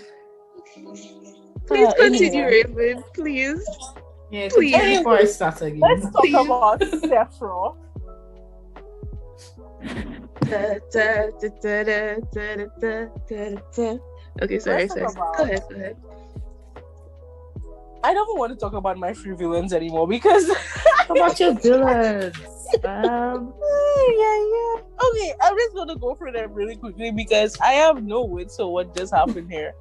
Please continue, Anyway. Raven. Please. Yeah, Please. continue before I start again. Let's talk Please. about Sephiroth. Okay, sorry. Let's talk about- Go ahead. I don't want to talk about my free villains anymore because How about your villains? yeah. Okay, I'm just gonna go through them really quickly because I have no wits on what just happened here.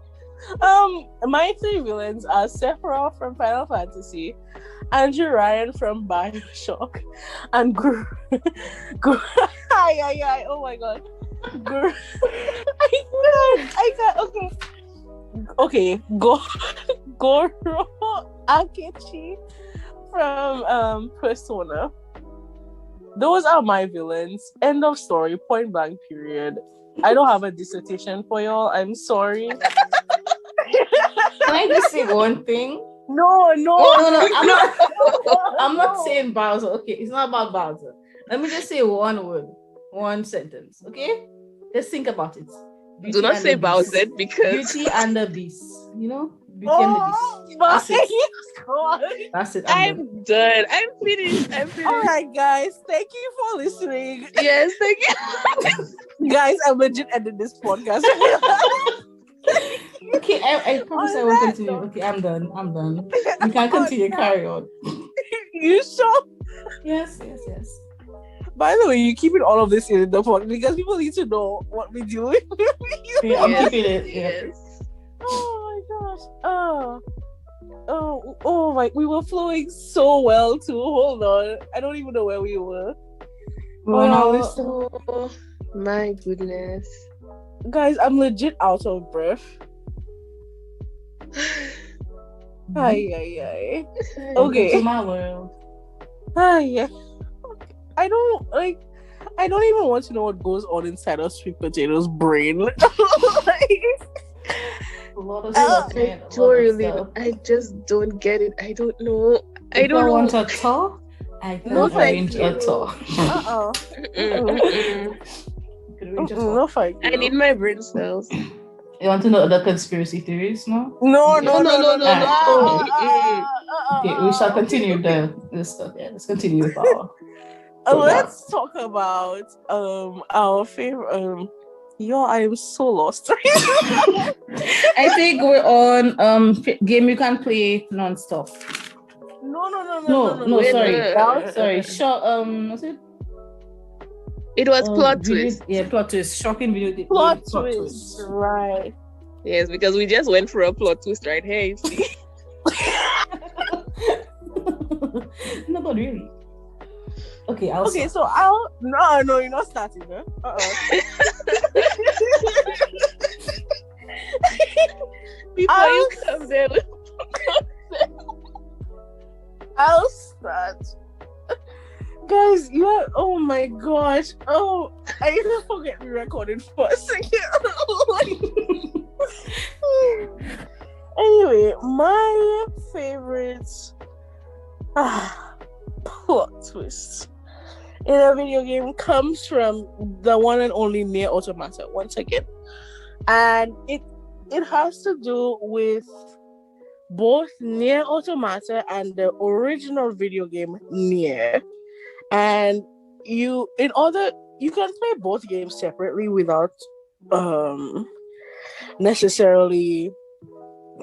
My three villains are Sephiroth from Final Fantasy, Andrew Ryan from Bioshock, and oh my god. I can't. Okay. Goro Akechi from Persona. Those are my villains. End of story. Point blank. Period. I don't have a dissertation for y'all. I'm sorry. Can I just say one thing? No. I'm not saying Bowser. Okay, it's not about Bowser. Let me just say one word, one sentence. Okay, just think about it. Do not say Bowser because Beauty and the Beast. You know, Beauty and the Beast. That's it. God. That's it. I'm done. I'm finished. All right, guys. Thank you for listening. Yes, thank you. Guys, I'm legit ending this podcast. Okay, I promise I will continue. Okay, I'm done. You can continue. Carry on. You sure? Yes. By the way, you keeping all of this in the podcast because people need to know what we do. Yeah, I'm Yes, keeping it. Yeah. yes. Oh my gosh. Oh my, we were flowing so well too. Hold on. I don't even know where we were. Oh my goodness. Guys, I'm legit out of breath. Ay. Okay. To my world. Ay. I don't even want to know what goes on inside of Sweetpotato's brain. A lot of stuff, man. A lot of stuff. I just don't get it. I don't know. I If don't I know. want a tour, I can No, thank arrange you. a tour. No fight. I need my brain cells. You want to know the conspiracy theories, no? No. Okay, we shall continue this stuff. Yeah, let's continue with our. Let's talk about our favorite. I am so lost. I think we're on game you can play non-stop. No. Sorry. Short. What's it? It was plot video, twist. Yeah, plot twist. Shocking video. Plot twist. Right. Yes, because we just went for a plot twist right here. You see? No, but really. Okay, So I'll no, you're not starting, huh? Before you come there. I'll start. Guys, oh my gosh. Oh, I even forget we recorded for a second. Anyway, my favorite plot twist in a video game comes from the one and only NieR Automata once again. And it has to do with both NieR Automata and the original video game NieR. And you can play both games separately without necessarily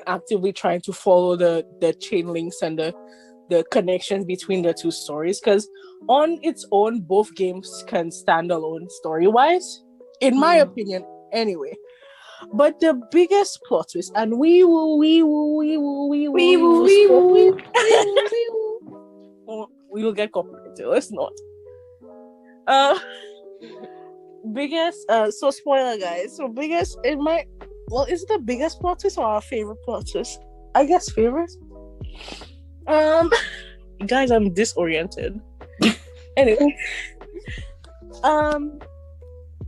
actively trying to follow the chain links and the connections between the two stories, because on its own both games can stand alone story wise, in my opinion anyway. But the biggest plot twist, and we will get copyrighted. Let's not. Biggest. So spoiler, guys. So biggest is it the biggest plot twist or our favorite plot twist? I guess favorite. Guys, I'm disoriented. Anyway,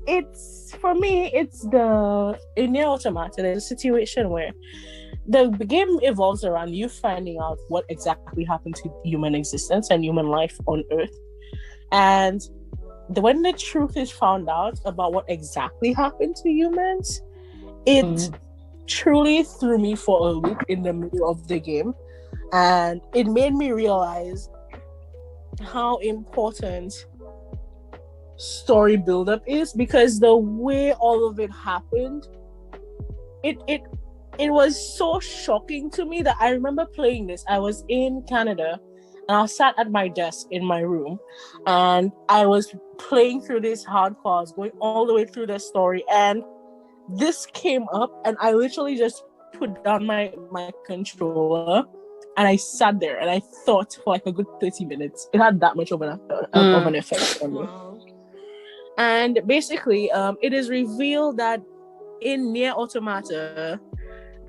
it's for me. It's in NieR Automata. There's a situation where the game evolves around you finding out what exactly happened to human existence and human life on Earth, and when the truth is found out about what exactly happened to humans, it truly threw me for a loop in the middle of the game, and it made me realize how important story build-up is, because the way all of it happened, it was so shocking to me that I remember playing this. I was in Canada and I sat at my desk in my room and I was playing through these hardcore. I was going all the way through the story, and this came up and I literally just put down my controller and I sat there and I thought for like a good 30 minutes. It had that much of an effect on me. And basically, it is revealed that in NieR Automata,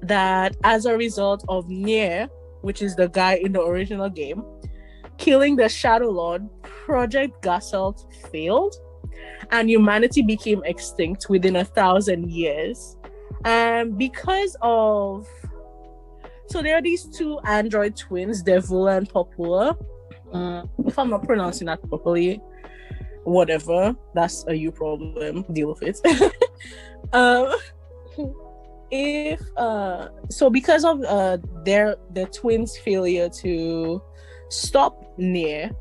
that as a result of NieR, which is the guy in the original game, killing the Shadow Lord, Project Gasselt failed, and humanity became extinct within 1,000 years. And because of... So there are these two android twins, Devula and Popula. If I'm not pronouncing that properly, whatever. That's a you problem. Deal with it. So because of the twins' failure to stop NieR,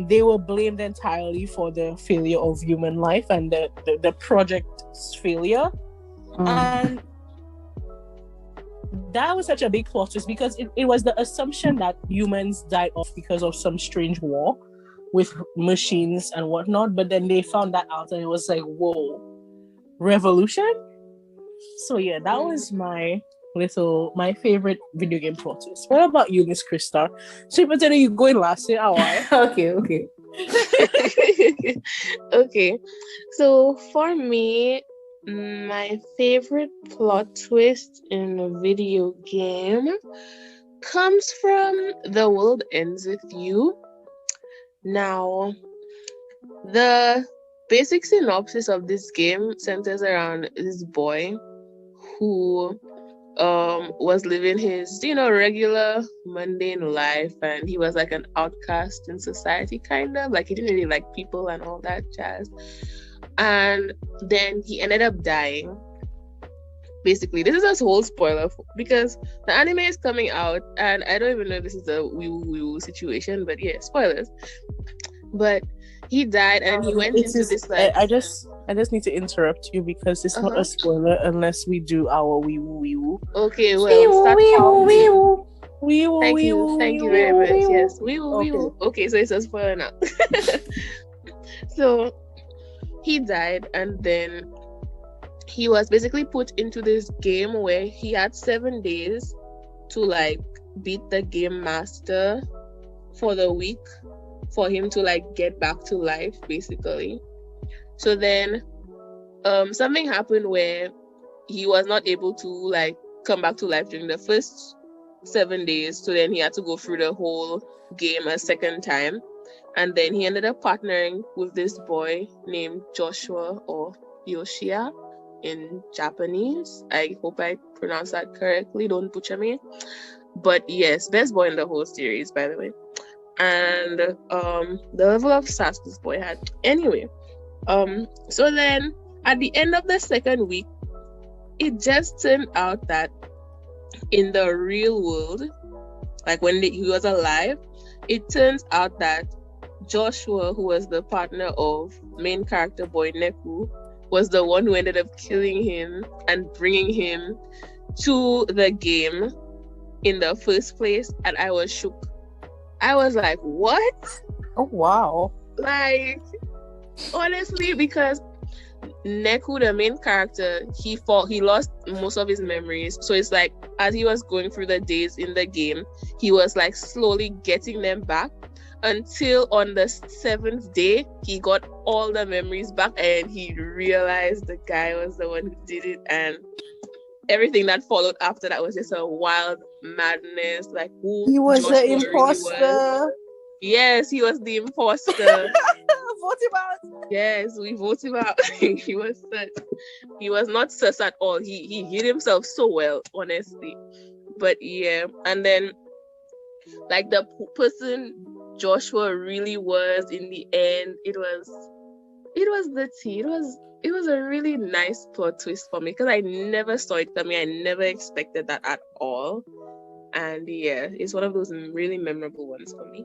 they were blamed entirely for the failure of human life and the project's failure. And that was such a big plot twist, because it was the assumption that humans died off because of some strange war with machines and whatnot, but then they found that out and it was like, whoa, revolution. So yeah, that was my favorite video game plot twist. What about you, Miss Kristarr? Sweetpotato, you going last year? Okay. Okay. So for me, my favorite plot twist in a video game comes from The World Ends With You. Now, the basic synopsis of this game centers around this boy who was living his, regular mundane life, and he was like an outcast in society, kind of like he didn't really like people and all that jazz. And then he ended up dying. Basically, this is a whole spoiler because the anime is coming out, and I don't even know if this is a wee situation, but yeah, spoilers. But he died, and he went into this like. I just need to interrupt you because it's not a spoiler unless we do our wee woo. Okay, well, start counting. Thank you very much. Yes, wee woo. Okay, so it's a spoiler now. So he died, and then he was basically put into this game where he had 7 days to like beat the game master for the week for him to like get back to life, basically. So then something happened where he was not able to like come back to life during the first 7 days, so then he had to go through the whole game a second time. And then he ended up partnering with this boy named Joshua, or Yoshia in Japanese. I hope I pronounced that correctly, don't butcher me. But yes, best boy in the whole series, by the way. And the level of sass this boy had. Anyway, so then at the end of the second week, it just turned out that in the real world, like when he was alive, it turns out that Joshua, who was the partner of main character boy Neku, was the one who ended up killing him and bringing him to the game in the first place. And I was shook. I was like, what? Oh, wow. Like, honestly, because Neku, the main character, he lost most of his memories. So it's like as he was going through the days in the game, he was like slowly getting them back until on the 7th day he got all the memories back and he realized the guy was the one who did it, and everything that followed after that was just a wild madness. Like who He was Joshua the really imposter. was. Yes, he was the imposter. Vote him out. Yes, we vote him out. He was not sus at all. He hid himself so well, honestly. But yeah, and then like the person Joshua really was in the end, it was the tea. It was a really nice plot twist for me because I never saw it coming. I never expected that at all. And yeah, it's one of those really memorable ones for me.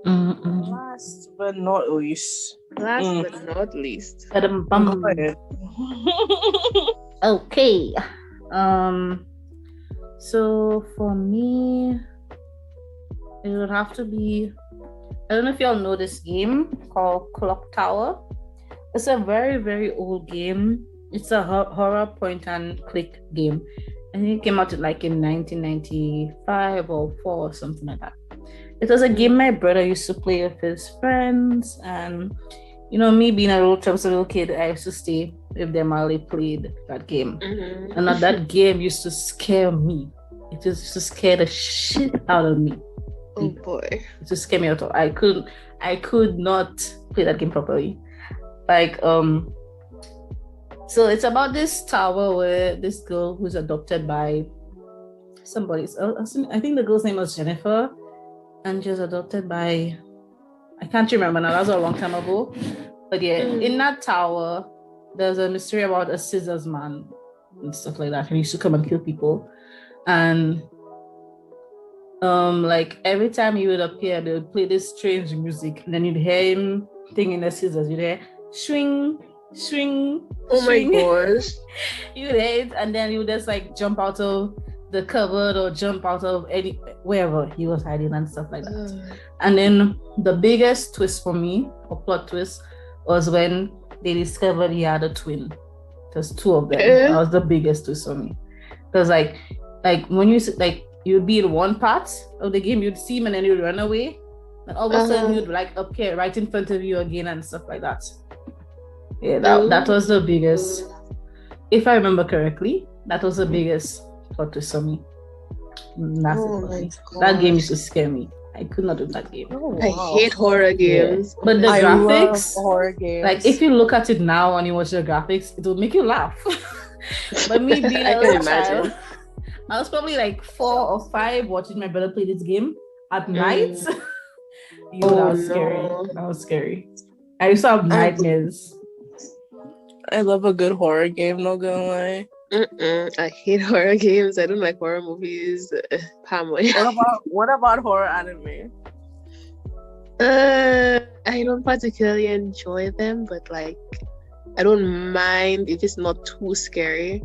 Last but not least. But not least. Okay. So for me, it would have to be, I don't know if y'all know this game called Clock Tower. It's a very, very old game. It's a horror point and click game. I think it came out like in 1995 or 4 or something like that. It was a game my brother used to play with his friends, and you know, me being a little kid, I used to stay with them while they played that game. Mm-hmm. And that game used to scare me. It just used to scare the shit out of me. Oh boy. It just scared me out of. I could not play that game properly. Like so it's about this tower where this girl who's adopted by somebody. I think the girl's name was Jennifer, and she was adopted by, I can't remember now, that was a long time ago. But yeah, in that tower, there's a mystery about a scissors man and stuff like that. He used to come and kill people. And like every time he would appear, they would play this strange music, and then you'd hear him thinking the scissors. You'd hear swing, swing. Oh swing. my gosh. You'd hear it, and then you would just like jump out of the cupboard or jump out of wherever he was hiding and stuff like that. And then the biggest twist for me, or plot twist, was when they discovered he had a twin. There's 2 of them. That was the biggest twist for me. Because like when you'd be in one part of the game, you'd see him and then you'd run away, and all of a sudden you'd like appear right in front of you again and stuff like that. Yeah, that was the biggest. If I remember correctly, that was the biggest plot twist for me. That game used to scare me. I could not do that game. I hate horror games. Yeah. But the graphics, love horror games. like if you look at it now and you watch the graphics, it will make you laugh. But me being a little child, I was probably like 4 or 5 watching my brother play this game at night. That was scary. That was scary. I used to have nightmares. I love a good horror game, not gonna lie. I hate horror games. I don't like horror movies. What about horror anime? I don't particularly enjoy them, but like I don't mind if it's not too scary.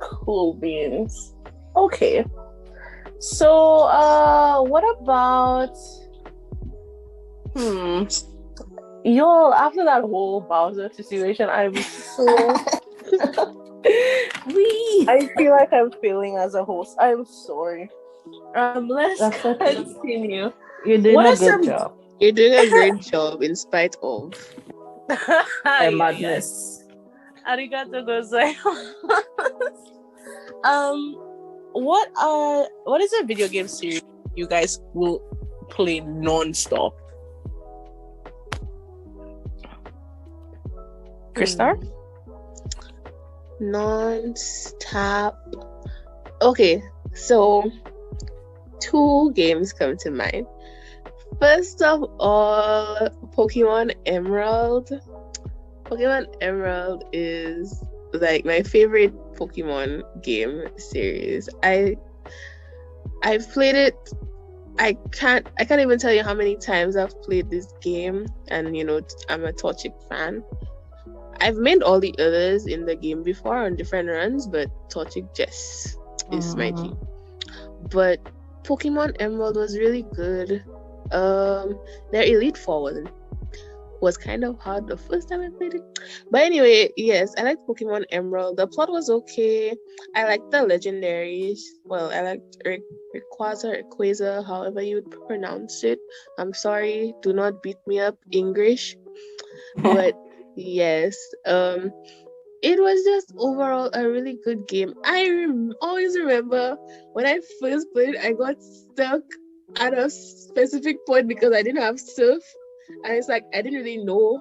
Cool beans. Okay. So what about y'all, after that whole Bowser situation, I'm so I feel like I'm failing as a host. I'm sorry. Let's continue. You're doing a good job. You're doing a great job in spite of the madness. Arigato gozaimasu. What is a video game series you guys will play non-stop? Kristarr? Non-stop. Okay, so 2 games come to mind. First of all, Pokemon Emerald. Pokemon Emerald is like my favorite Pokemon game series. I've played it. I can't even tell you how many times I've played this game, and you know, I'm a Torchic fan. I've made all the others in the game before on different runs, but Torchic just is my G. But Pokemon Emerald was really good. Their Elite Four was kind of hard the first time I played it. But anyway, yes, I liked Pokemon Emerald. The plot was okay. I liked the legendaries. Well, I liked Rayquaza, however you would pronounce it. I'm sorry, do not beat me up, English. But yes, it was just overall a really good game. I always remember when I first played, I got stuck at a specific point because I didn't have surf, and it's like I didn't really know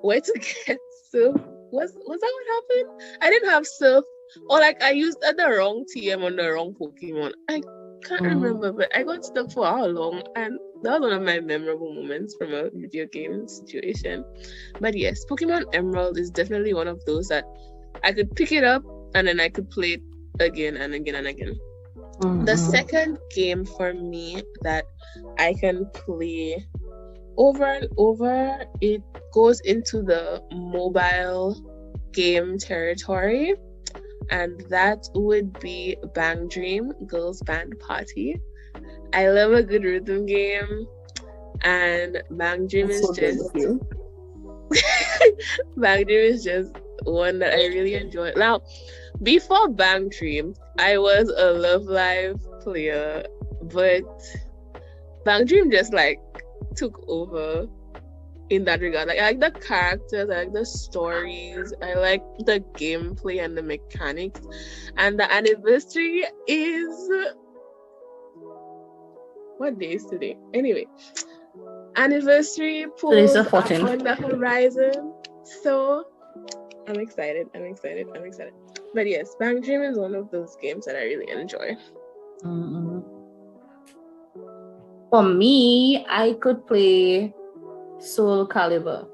where to get surf. Was that what happened? I didn't have surf, or like I used the wrong TM on the wrong Pokemon. I can't remember, but I got stuck for how long, and that was one of my memorable moments from a video game situation. But yes, Pokemon Emerald is definitely one of those that I could pick it up and then I could play it again and again and again. The second game for me that I can play over and over, it goes into the mobile game territory, and that would be Bang Dream Girls Band Party. I love a good rhythm game, and Bang Dream is just Bang Dream is just one that I really enjoy. Now, before Bang Dream, I was a Love Live player, but Bang Dream just like took over in that regard. Like, I like the characters, I like the stories, I like the gameplay and the mechanics. And the anniversary is, what day is today? Anyway, anniversary pulls up on the horizon. So I'm excited. But yes, Bang Dream is one of those games that I really enjoy. For me, I could play Soulcalibur.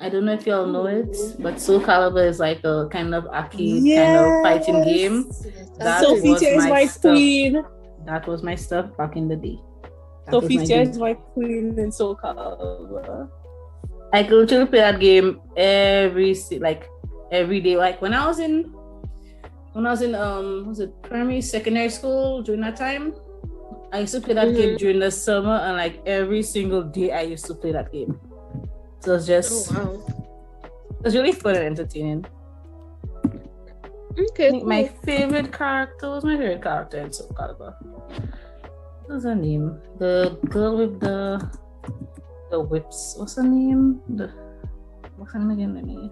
I don't know if y'all know it, but Soulcalibur is like a kind of arcade kind of fighting game. Sophia is my queen. That was my stuff back in the day. Sophia is my queen in Soulcalibur. I could literally play that game every day. Like when I was in was it primary, secondary school during that time? I used to play that game during the summer, and like every single day I used to play that game. So it's just it was really fun and entertaining. Okay. I think my favorite character in Soulcalibur. What was her name? The girl with the whips. What's her name? What's her name again?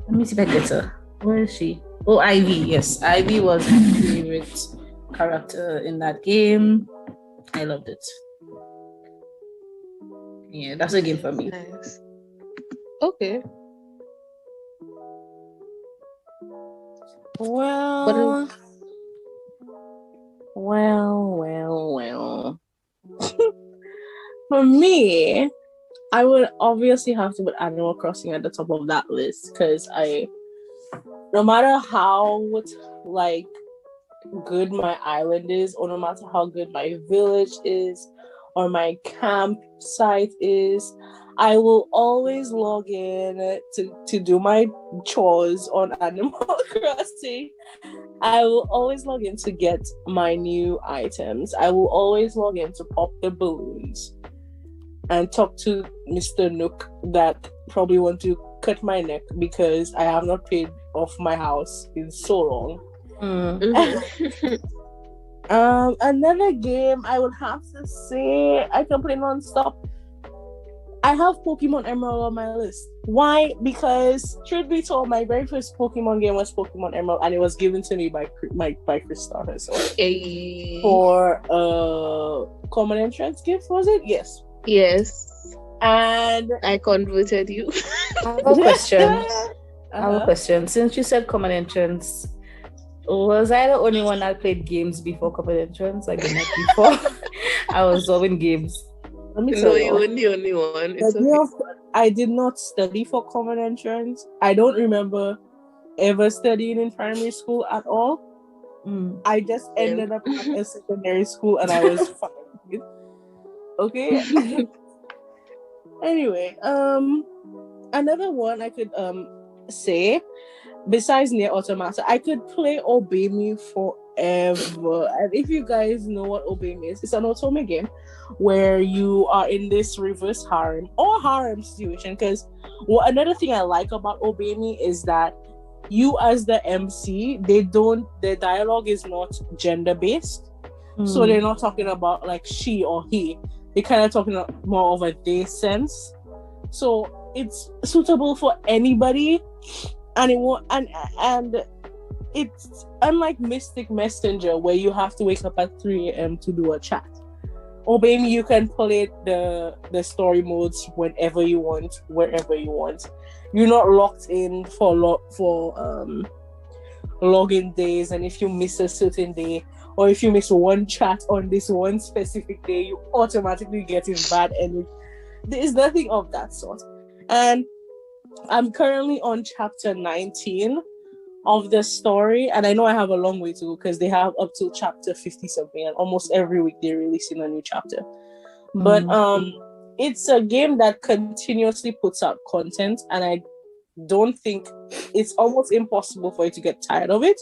Let me see if I get her. Where is she? Oh, Ivy. Yes, Ivy was my favorite character in that game. I loved it. Yeah, that's a game for me. Nice. Okay. Well. For me, I would obviously have to put Animal Crossing at the top of that list, because no matter how like good my island is, or no matter how good my village is, or my campsite is, I will always log in to do my chores on Animal Crossing. I will always log in to get my new items. I will always log in to pop the balloons and talk to Mr. Nook that probably want to cut my neck because I have not paid off my house in so long. Another game I would have to say I can play non-stop. I have Pokemon Emerald on my list. Why? Because, truth be told, my very first Pokemon game was Pokemon Emerald, and it was given to me by Kristarr. So for common entrance gift, was it? Yes. Yes. And I converted you. I have a question. Since you said common entrance, was I the only one that played games before common entrance? Like the night before? I was solving games. No, you weren't the only one. It's okay. I did not study for common entrance. I don't remember ever studying in primary school at all. I just ended up at a secondary school and I was fine. Okay. Anyway, another one I could say, besides NieR Automata, I could play Obey Me for ever. And if you guys know what Obame is, it's an otome game where you are in this reverse harem or harem situation. Because another thing I like about Obame is that you as the MC, the dialogue is not gender based. So they're not talking about like she or he. They're kind of talking more of a they sense. So it's suitable for anybody, and it won't and it's unlike Mystic Messenger where you have to wake up at 3 a.m. to do a chat. Or maybe you can play the story modes whenever you want, wherever you want. You're not locked in for login days, and if you miss a certain day or if you miss one chat on this one specific day, you automatically get in bad energy. There is nothing of that sort. And I'm currently on chapter 19 of the story, and I know I have a long way to go because they have up to chapter 50 something, and almost every week they're releasing a new chapter. But it's a game that continuously puts out content, and I don't think it's almost impossible for you to get tired of it.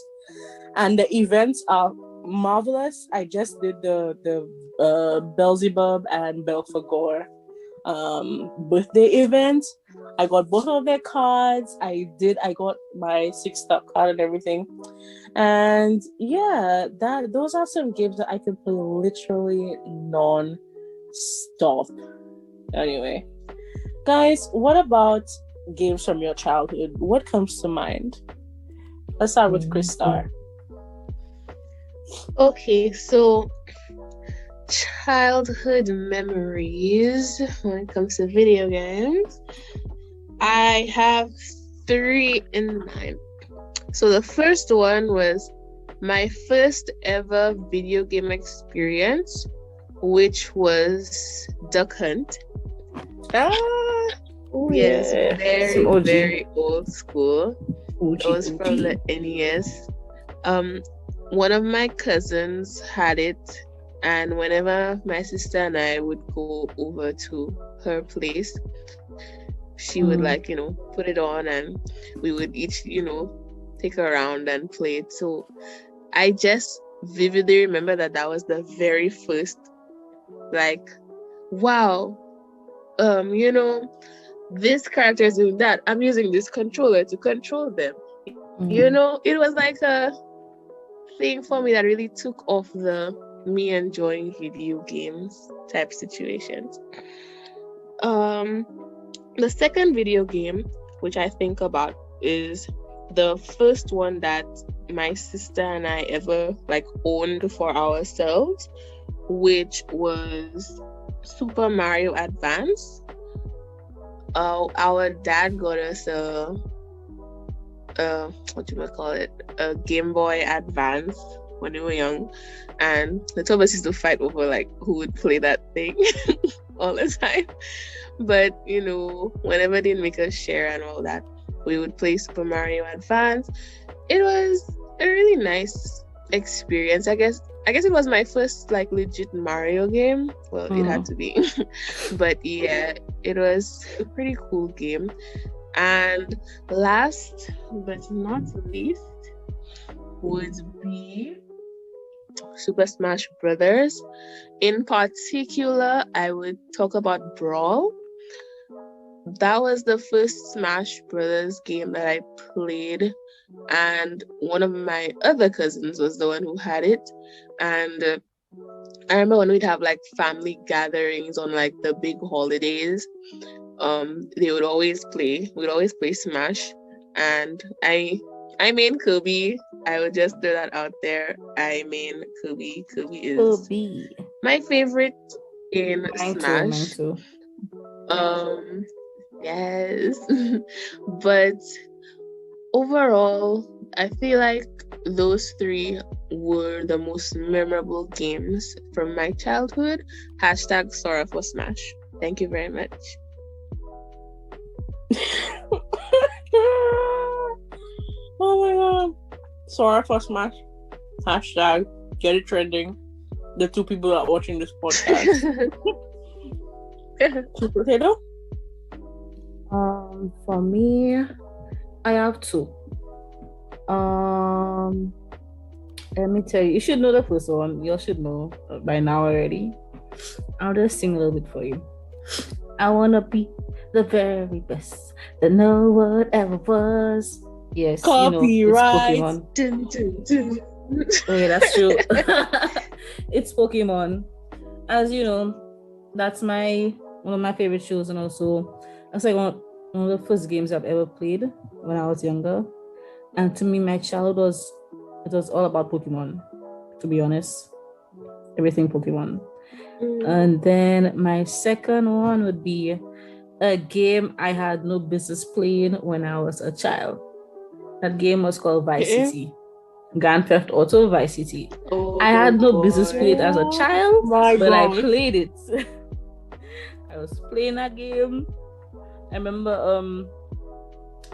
And the events are marvelous. I just did the Beelzebub and Belphegor birthday event. I got both of their cards. I got my 6-star card and everything. And yeah, those are some games that I can play literally non-stop. Anyway, guys, what about games from your childhood? What comes to mind? Let's start with Kristarr. Okay, so childhood memories when it comes to video games, I have 3 in mind. So the first one was my first ever video game experience, which was Duck Hunt. Yes, very, very old school. It was from the NES. One of my cousins had it, and whenever my sister and I would go over to her place, she would put it on, and we would each take a round and play it. So I just vividly remember that was the very first, wow, this character is doing that, I'm using this controller to control them. It was like a thing for me that really took off the me enjoying video games type situations. The second video game which I think about is the first one that my sister and I ever owned for ourselves, which was Super Mario Advance. Our dad got us a Game Boy Advance when we were young, and the two of us used to fight over who would play that thing all the time. But whenever they make us share and all that, we would play Super Mario Advance. It was a really nice experience. I guess it was my first legit Mario game. Well, it had to be. But yeah, it was a pretty cool game. And last but not least would be Super Smash Brothers. In particular, I would talk about Brawl. That was the first Smash Brothers game that I played, and one of my other cousins was the one who had it. And I remember when we'd have family gatherings on the big holidays, we'd always play Smash, and I main Kirby. I would just throw that out there. I main Kirby. Kirby is my favorite in Smash. Mine too. Yes. But overall, I feel like those 3 were the most memorable games from my childhood. # Sora for Smash. Thank you very much. Oh my god. Sora for Smash. # get it trending. The 2 people that are watching this podcast. Sweetpotato? For me, I have 2. Let me tell you, you should know the first one. You should know by now already. I'll just sing a little bit for you. I wanna be the very best that no one ever was. Yes, Copyright. You know, it's Pokemon. Dun, dun, dun. Okay, that's true. It's Pokemon. As you know, that's one of my favorite shows, and also that's like one of the first games I've ever played when I was younger. And to me, my childhood was all about Pokemon, to be honest. Everything Pokemon. And then my second one would be a game I had no business playing when I was a child. That game was called Vice City. Grand Theft Auto Vice City. I had no business playing it as a child, but I played it. I was playing that game. I remember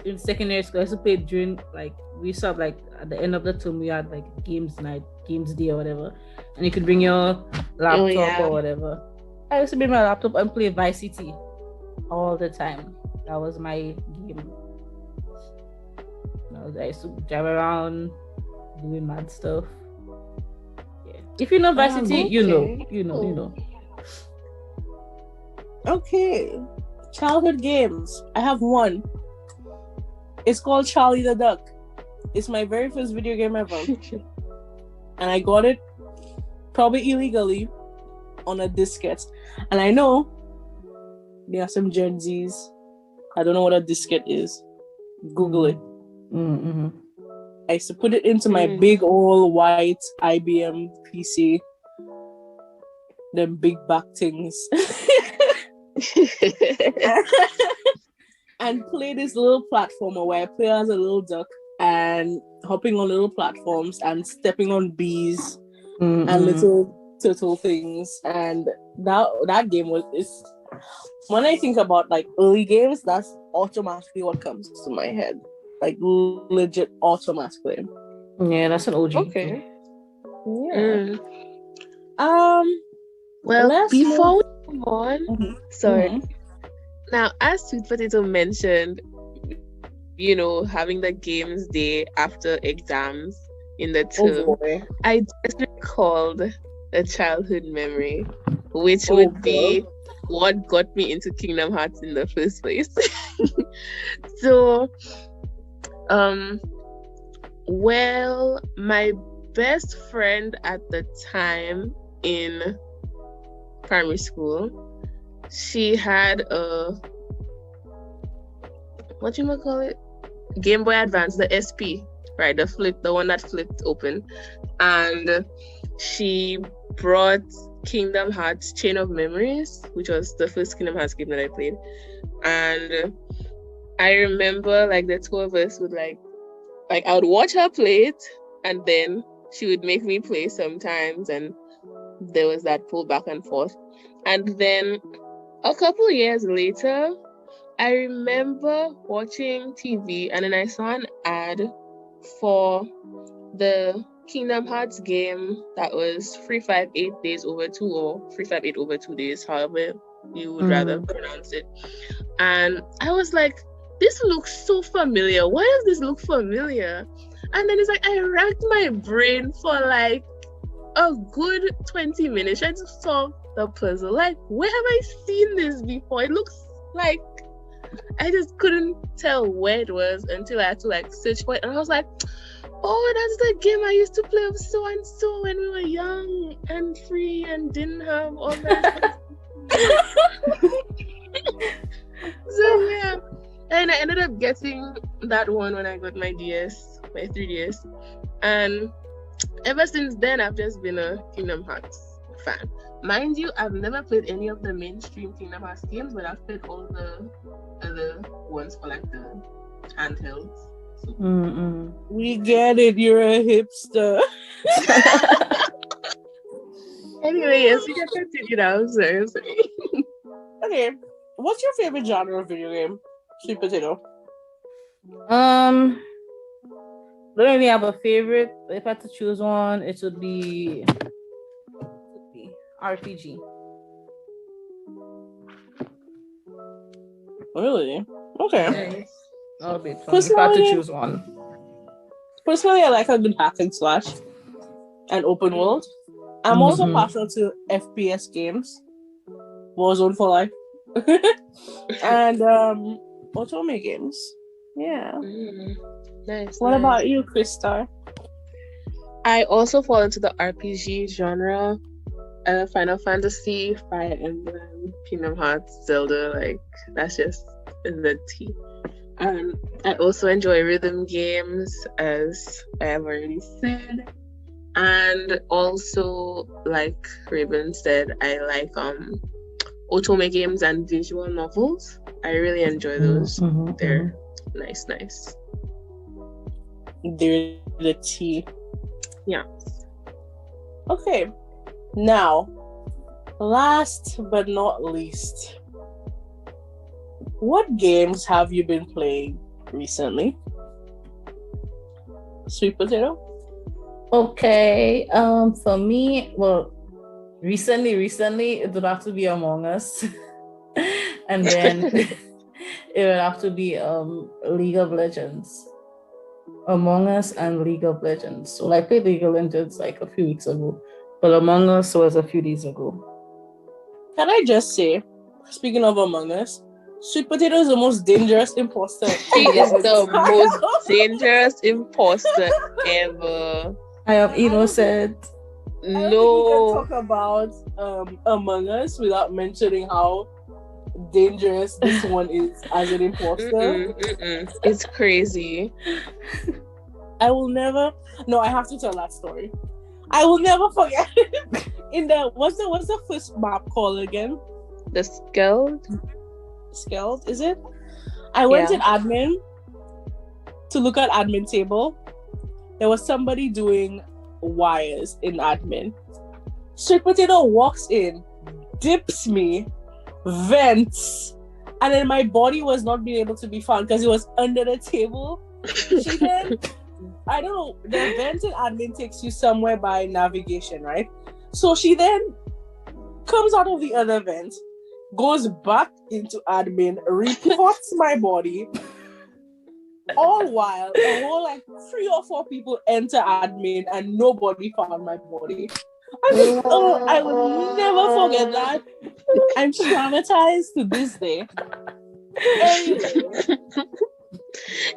in secondary school, I used to play it during, like, we used to have, like, at the end of the term, we had, like, games night, games day or whatever. And you could bring your laptop or whatever. I used to bring my laptop and play Vice City all the time. That was my game. I used to drive around doing mad stuff. Yeah. If you know Vice City, you know. Okay. Childhood games. I have one. It's called Charlie the Duck. It's my very first video game ever. And I got it probably illegally on a diskette. And I know there are some Gen Zs. I don't know what a diskette is. Google it. Mm-hmm. I used to put it into my big old white IBM PC. Them big back things. And play this little platformer where I play as a little duck and hopping on little platforms and stepping on bees and little turtle things. And that game is when I think about like early games, that's automatically what comes to my head. Like legit automatically. Yeah, that's an OG. Okay. Yeah. Well, before we move on, sorry. Now, as Sweetpotato mentioned, having the games day after exams in the term, I just recalled a childhood memory, which would be what got me into Kingdom Hearts in the first place. So, my best friend at the time in primary school, she had a Game Boy Advance, the SP, right? The one that flipped open, and she brought Kingdom Hearts Chain of Memories, which was the first Kingdom Hearts game that I played. And I remember like the two of us would like I would watch her play it, and then she would make me play sometimes, and there was that pull back and forth. And then a couple of years later, I remember watching TV, and then I saw an ad for the Kingdom Hearts game that was 358 days over 2, or 358 over 2 days, however you would rather pronounce it. And I was like, this looks so familiar. Why does this look familiar? And then it's like I racked my brain for like a good 20 minutes trying to solve the puzzle. Like, where have I seen this before? It looks like I just couldn't tell where it was until I had to like search for it, and I was like, oh, that's the game I used to play with so and so when we were young and free and didn't have all that. So yeah, and I ended up getting that one when I got my 3DS, and ever since then I've just been a Kingdom Hearts fan. Mind you, I've never played any of the mainstream Kingdom Hearts games, but I've played all the other ones for like the handhelds. So. We get it, you're a hipster. Anyway, yes, we can continue now. Sorry. Okay, what's your favorite genre of video game? Sweetpotato. Don't really have a favorite. If I had to choose one, it would be RPG. Really? Okay. Yes. That'll be fun. If I had to choose one. Personally, I like a good hack and slash. and open world. I'm also Mhm. partial to FPS games, Warzone for life, and Otome games. Yeah. Nice. What about you, Kristarr? I also fall into the RPG genre. Final Fantasy, Fire Emblem, Kingdom Hearts, Zelda, like that's just the tea. I also enjoy rhythm games, as I have already said, and also like Raven said, I like otome games and visual novels. I really enjoy those. They're nice. They're the tea. Yeah. Okay. Now, last but not least, what games have you been playing recently? Sweetpotato? Okay. For me, well, recently, it would have to be Among Us, and then it would have to be League of Legends. Among Us and League of Legends. So I played League of Legends like a few weeks ago, but Among Us was a few days ago. Can I just say, speaking of Among Us, Sweetpotato is the most dangerous imposter. She is the most dangerous imposter ever. I am innocent. I don't think we can talk about Among Us without mentioning how dangerous this one is as an imposter. It's crazy. I will never. No, I have to tell that story. I will never forget. In the what's the first map called again? The Skeld? Skeld, is it? I went in admin to look at admin table. There was somebody doing wires in admin. Sweetpotato walks in, dips me, vents, and then my body was not being able to be found because it was under the table. She then, I don't know, the vent in admin takes you somewhere by navigation, right? So she then comes out of the other vent, goes back into admin, reports my body. All while a whole like 3 or 4 people enter admin and nobody found my body. I will never forget that. I'm traumatized to this day. Anyway,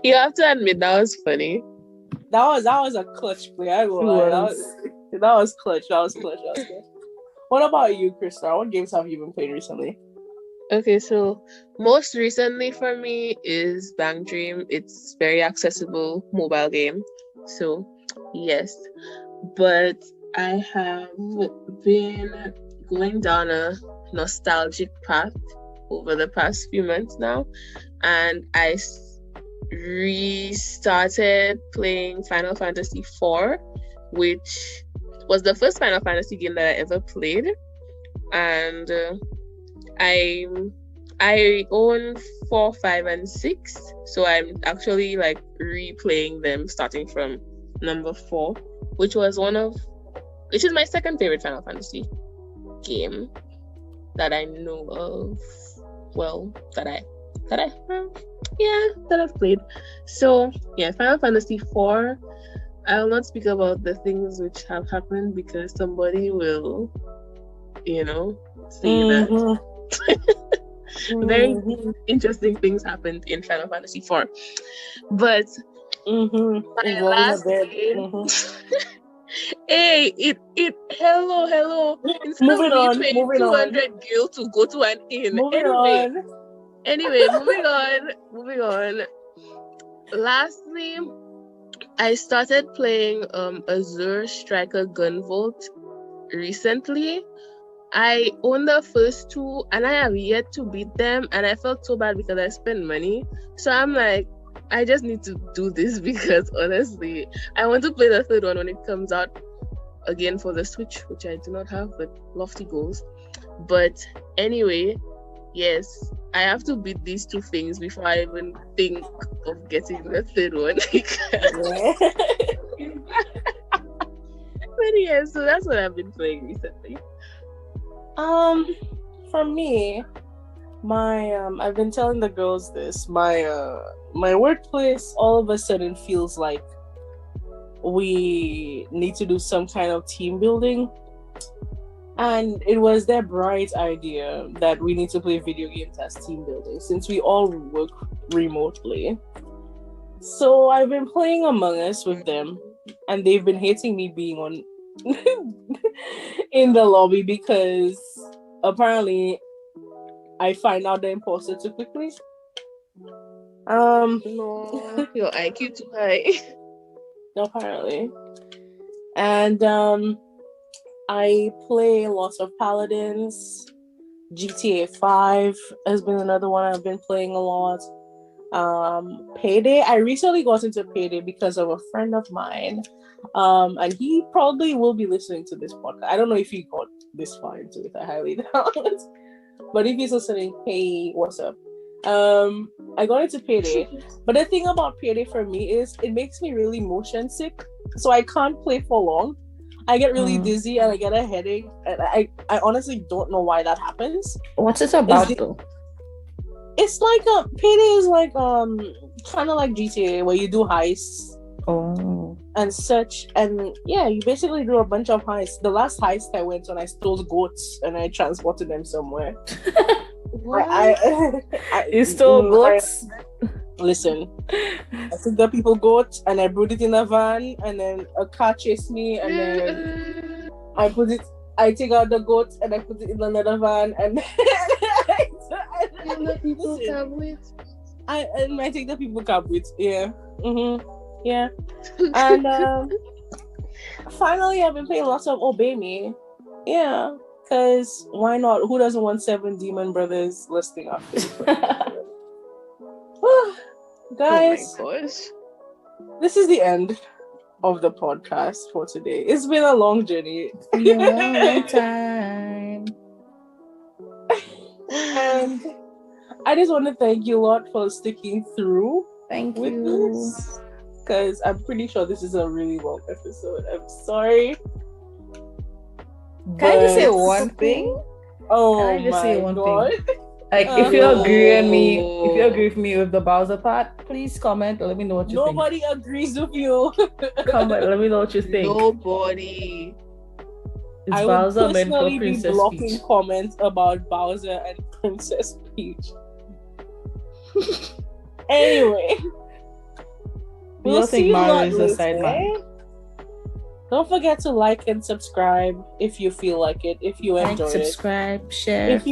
you have to admit that was funny. That was a clutch play. I will lie. That was clutch. What about you, Kristarr? What games have you been playing recently? Okay, so most recently for me is Bang Dream. It's very accessible mobile game. So yes. But I have been going down a nostalgic path over the past few months now, and I restarted playing Final Fantasy IV, which was the first Final Fantasy game that I ever played, and I own 4, 5, and 6, so I'm actually like replaying them starting from number 4, which is my second favorite Final Fantasy game that I know of. Well, that I've played. So yeah, Final Fantasy IV. I will not speak about the things which have happened because somebody will, say that. Very interesting things happened in Final Fantasy IV. But my last game, hey, hello. Instead moving of me on, paying moving 200 gil to go to an inn. Anyway, moving on. Lastly, I started playing Azure Striker Gunvolt recently. I own the first 2 and I have yet to beat them, and I felt so bad because I spent money. So I'm like, I just need to do this because honestly, I want to play the third one when it comes out again for the Switch, which I do not have, but lofty goals. But anyway, yes, I have to beat these 2 things before I even think of getting the third one. But yeah, so that's what I've been playing recently. For me, my I've been telling the girls this. My workplace all of a sudden feels like we need to do some kind of team building. And it was their bright idea that we need to play video games as team building since we all work remotely. So I've been playing Among Us with them, and they've been hating me being on in the lobby because apparently I find out the imposter too quickly. No, your IQ too high. Apparently. And I play lots of Paladins. GTA 5 has been another one I've been playing a lot. Payday. I recently got into Payday because of a friend of mine. And he probably will be listening to this podcast. I don't know if he got this far into it. I highly doubt it. But if he's listening, hey, what's up? I got into Payday. But the thing about Payday for me is it makes me really motion sick. So I can't play for long. I get really dizzy and I get a headache. And I honestly don't know why that happens. What's it about though? It's like Payday is like kind of like GTA where you do heists and such, and yeah, you basically do a bunch of heists. The last heist I went on, I stole goats and I transported them somewhere. You stole goats? Listen, I took the people goat and I brought it in a van, and then a car chased me, and then I take out the goat and I put it in another van, and the people cab with. I take the people cab with. Yeah. Yeah. And finally I've been playing lots of Obey Me. Yeah. Because why not? Who doesn't want 7 Demon Brothers listing up? Guys, oh my gosh. This is the end of the podcast for today. It's been a long journey. A long time. And I just want to thank you a lot for sticking through. Thank with you. This, because I'm pretty sure this is a really long episode. I'm sorry. Can I just say one thing? Oh, Can I just say one God. thing? Like, if you agree with me with the Bowser part, please comment or let me know what you think. Nobody agrees with you. Comment, let me know what you think. Nobody. Is I Bowser would meant for personally be Princess blocking Peach? comments about Bowser and Princess Peach. Anyway, We don't think Mario is a side man. Don't forget to like and subscribe if you feel like it, if you enjoy Subscribe, share. it.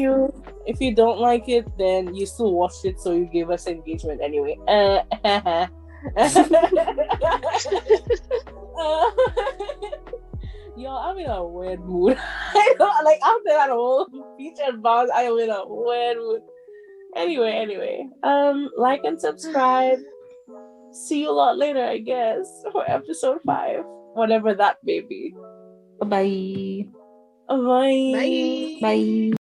If you don't like it, then you still watched it, so you give us engagement anyway. Yo, I'm in a weird mood. I know, like after that whole Peach and Bowser, I am in a weird mood. Anyway, like and subscribe. See you a lot later, I guess, for episode 5, whatever that may be. Bye. Bye. Bye. Bye.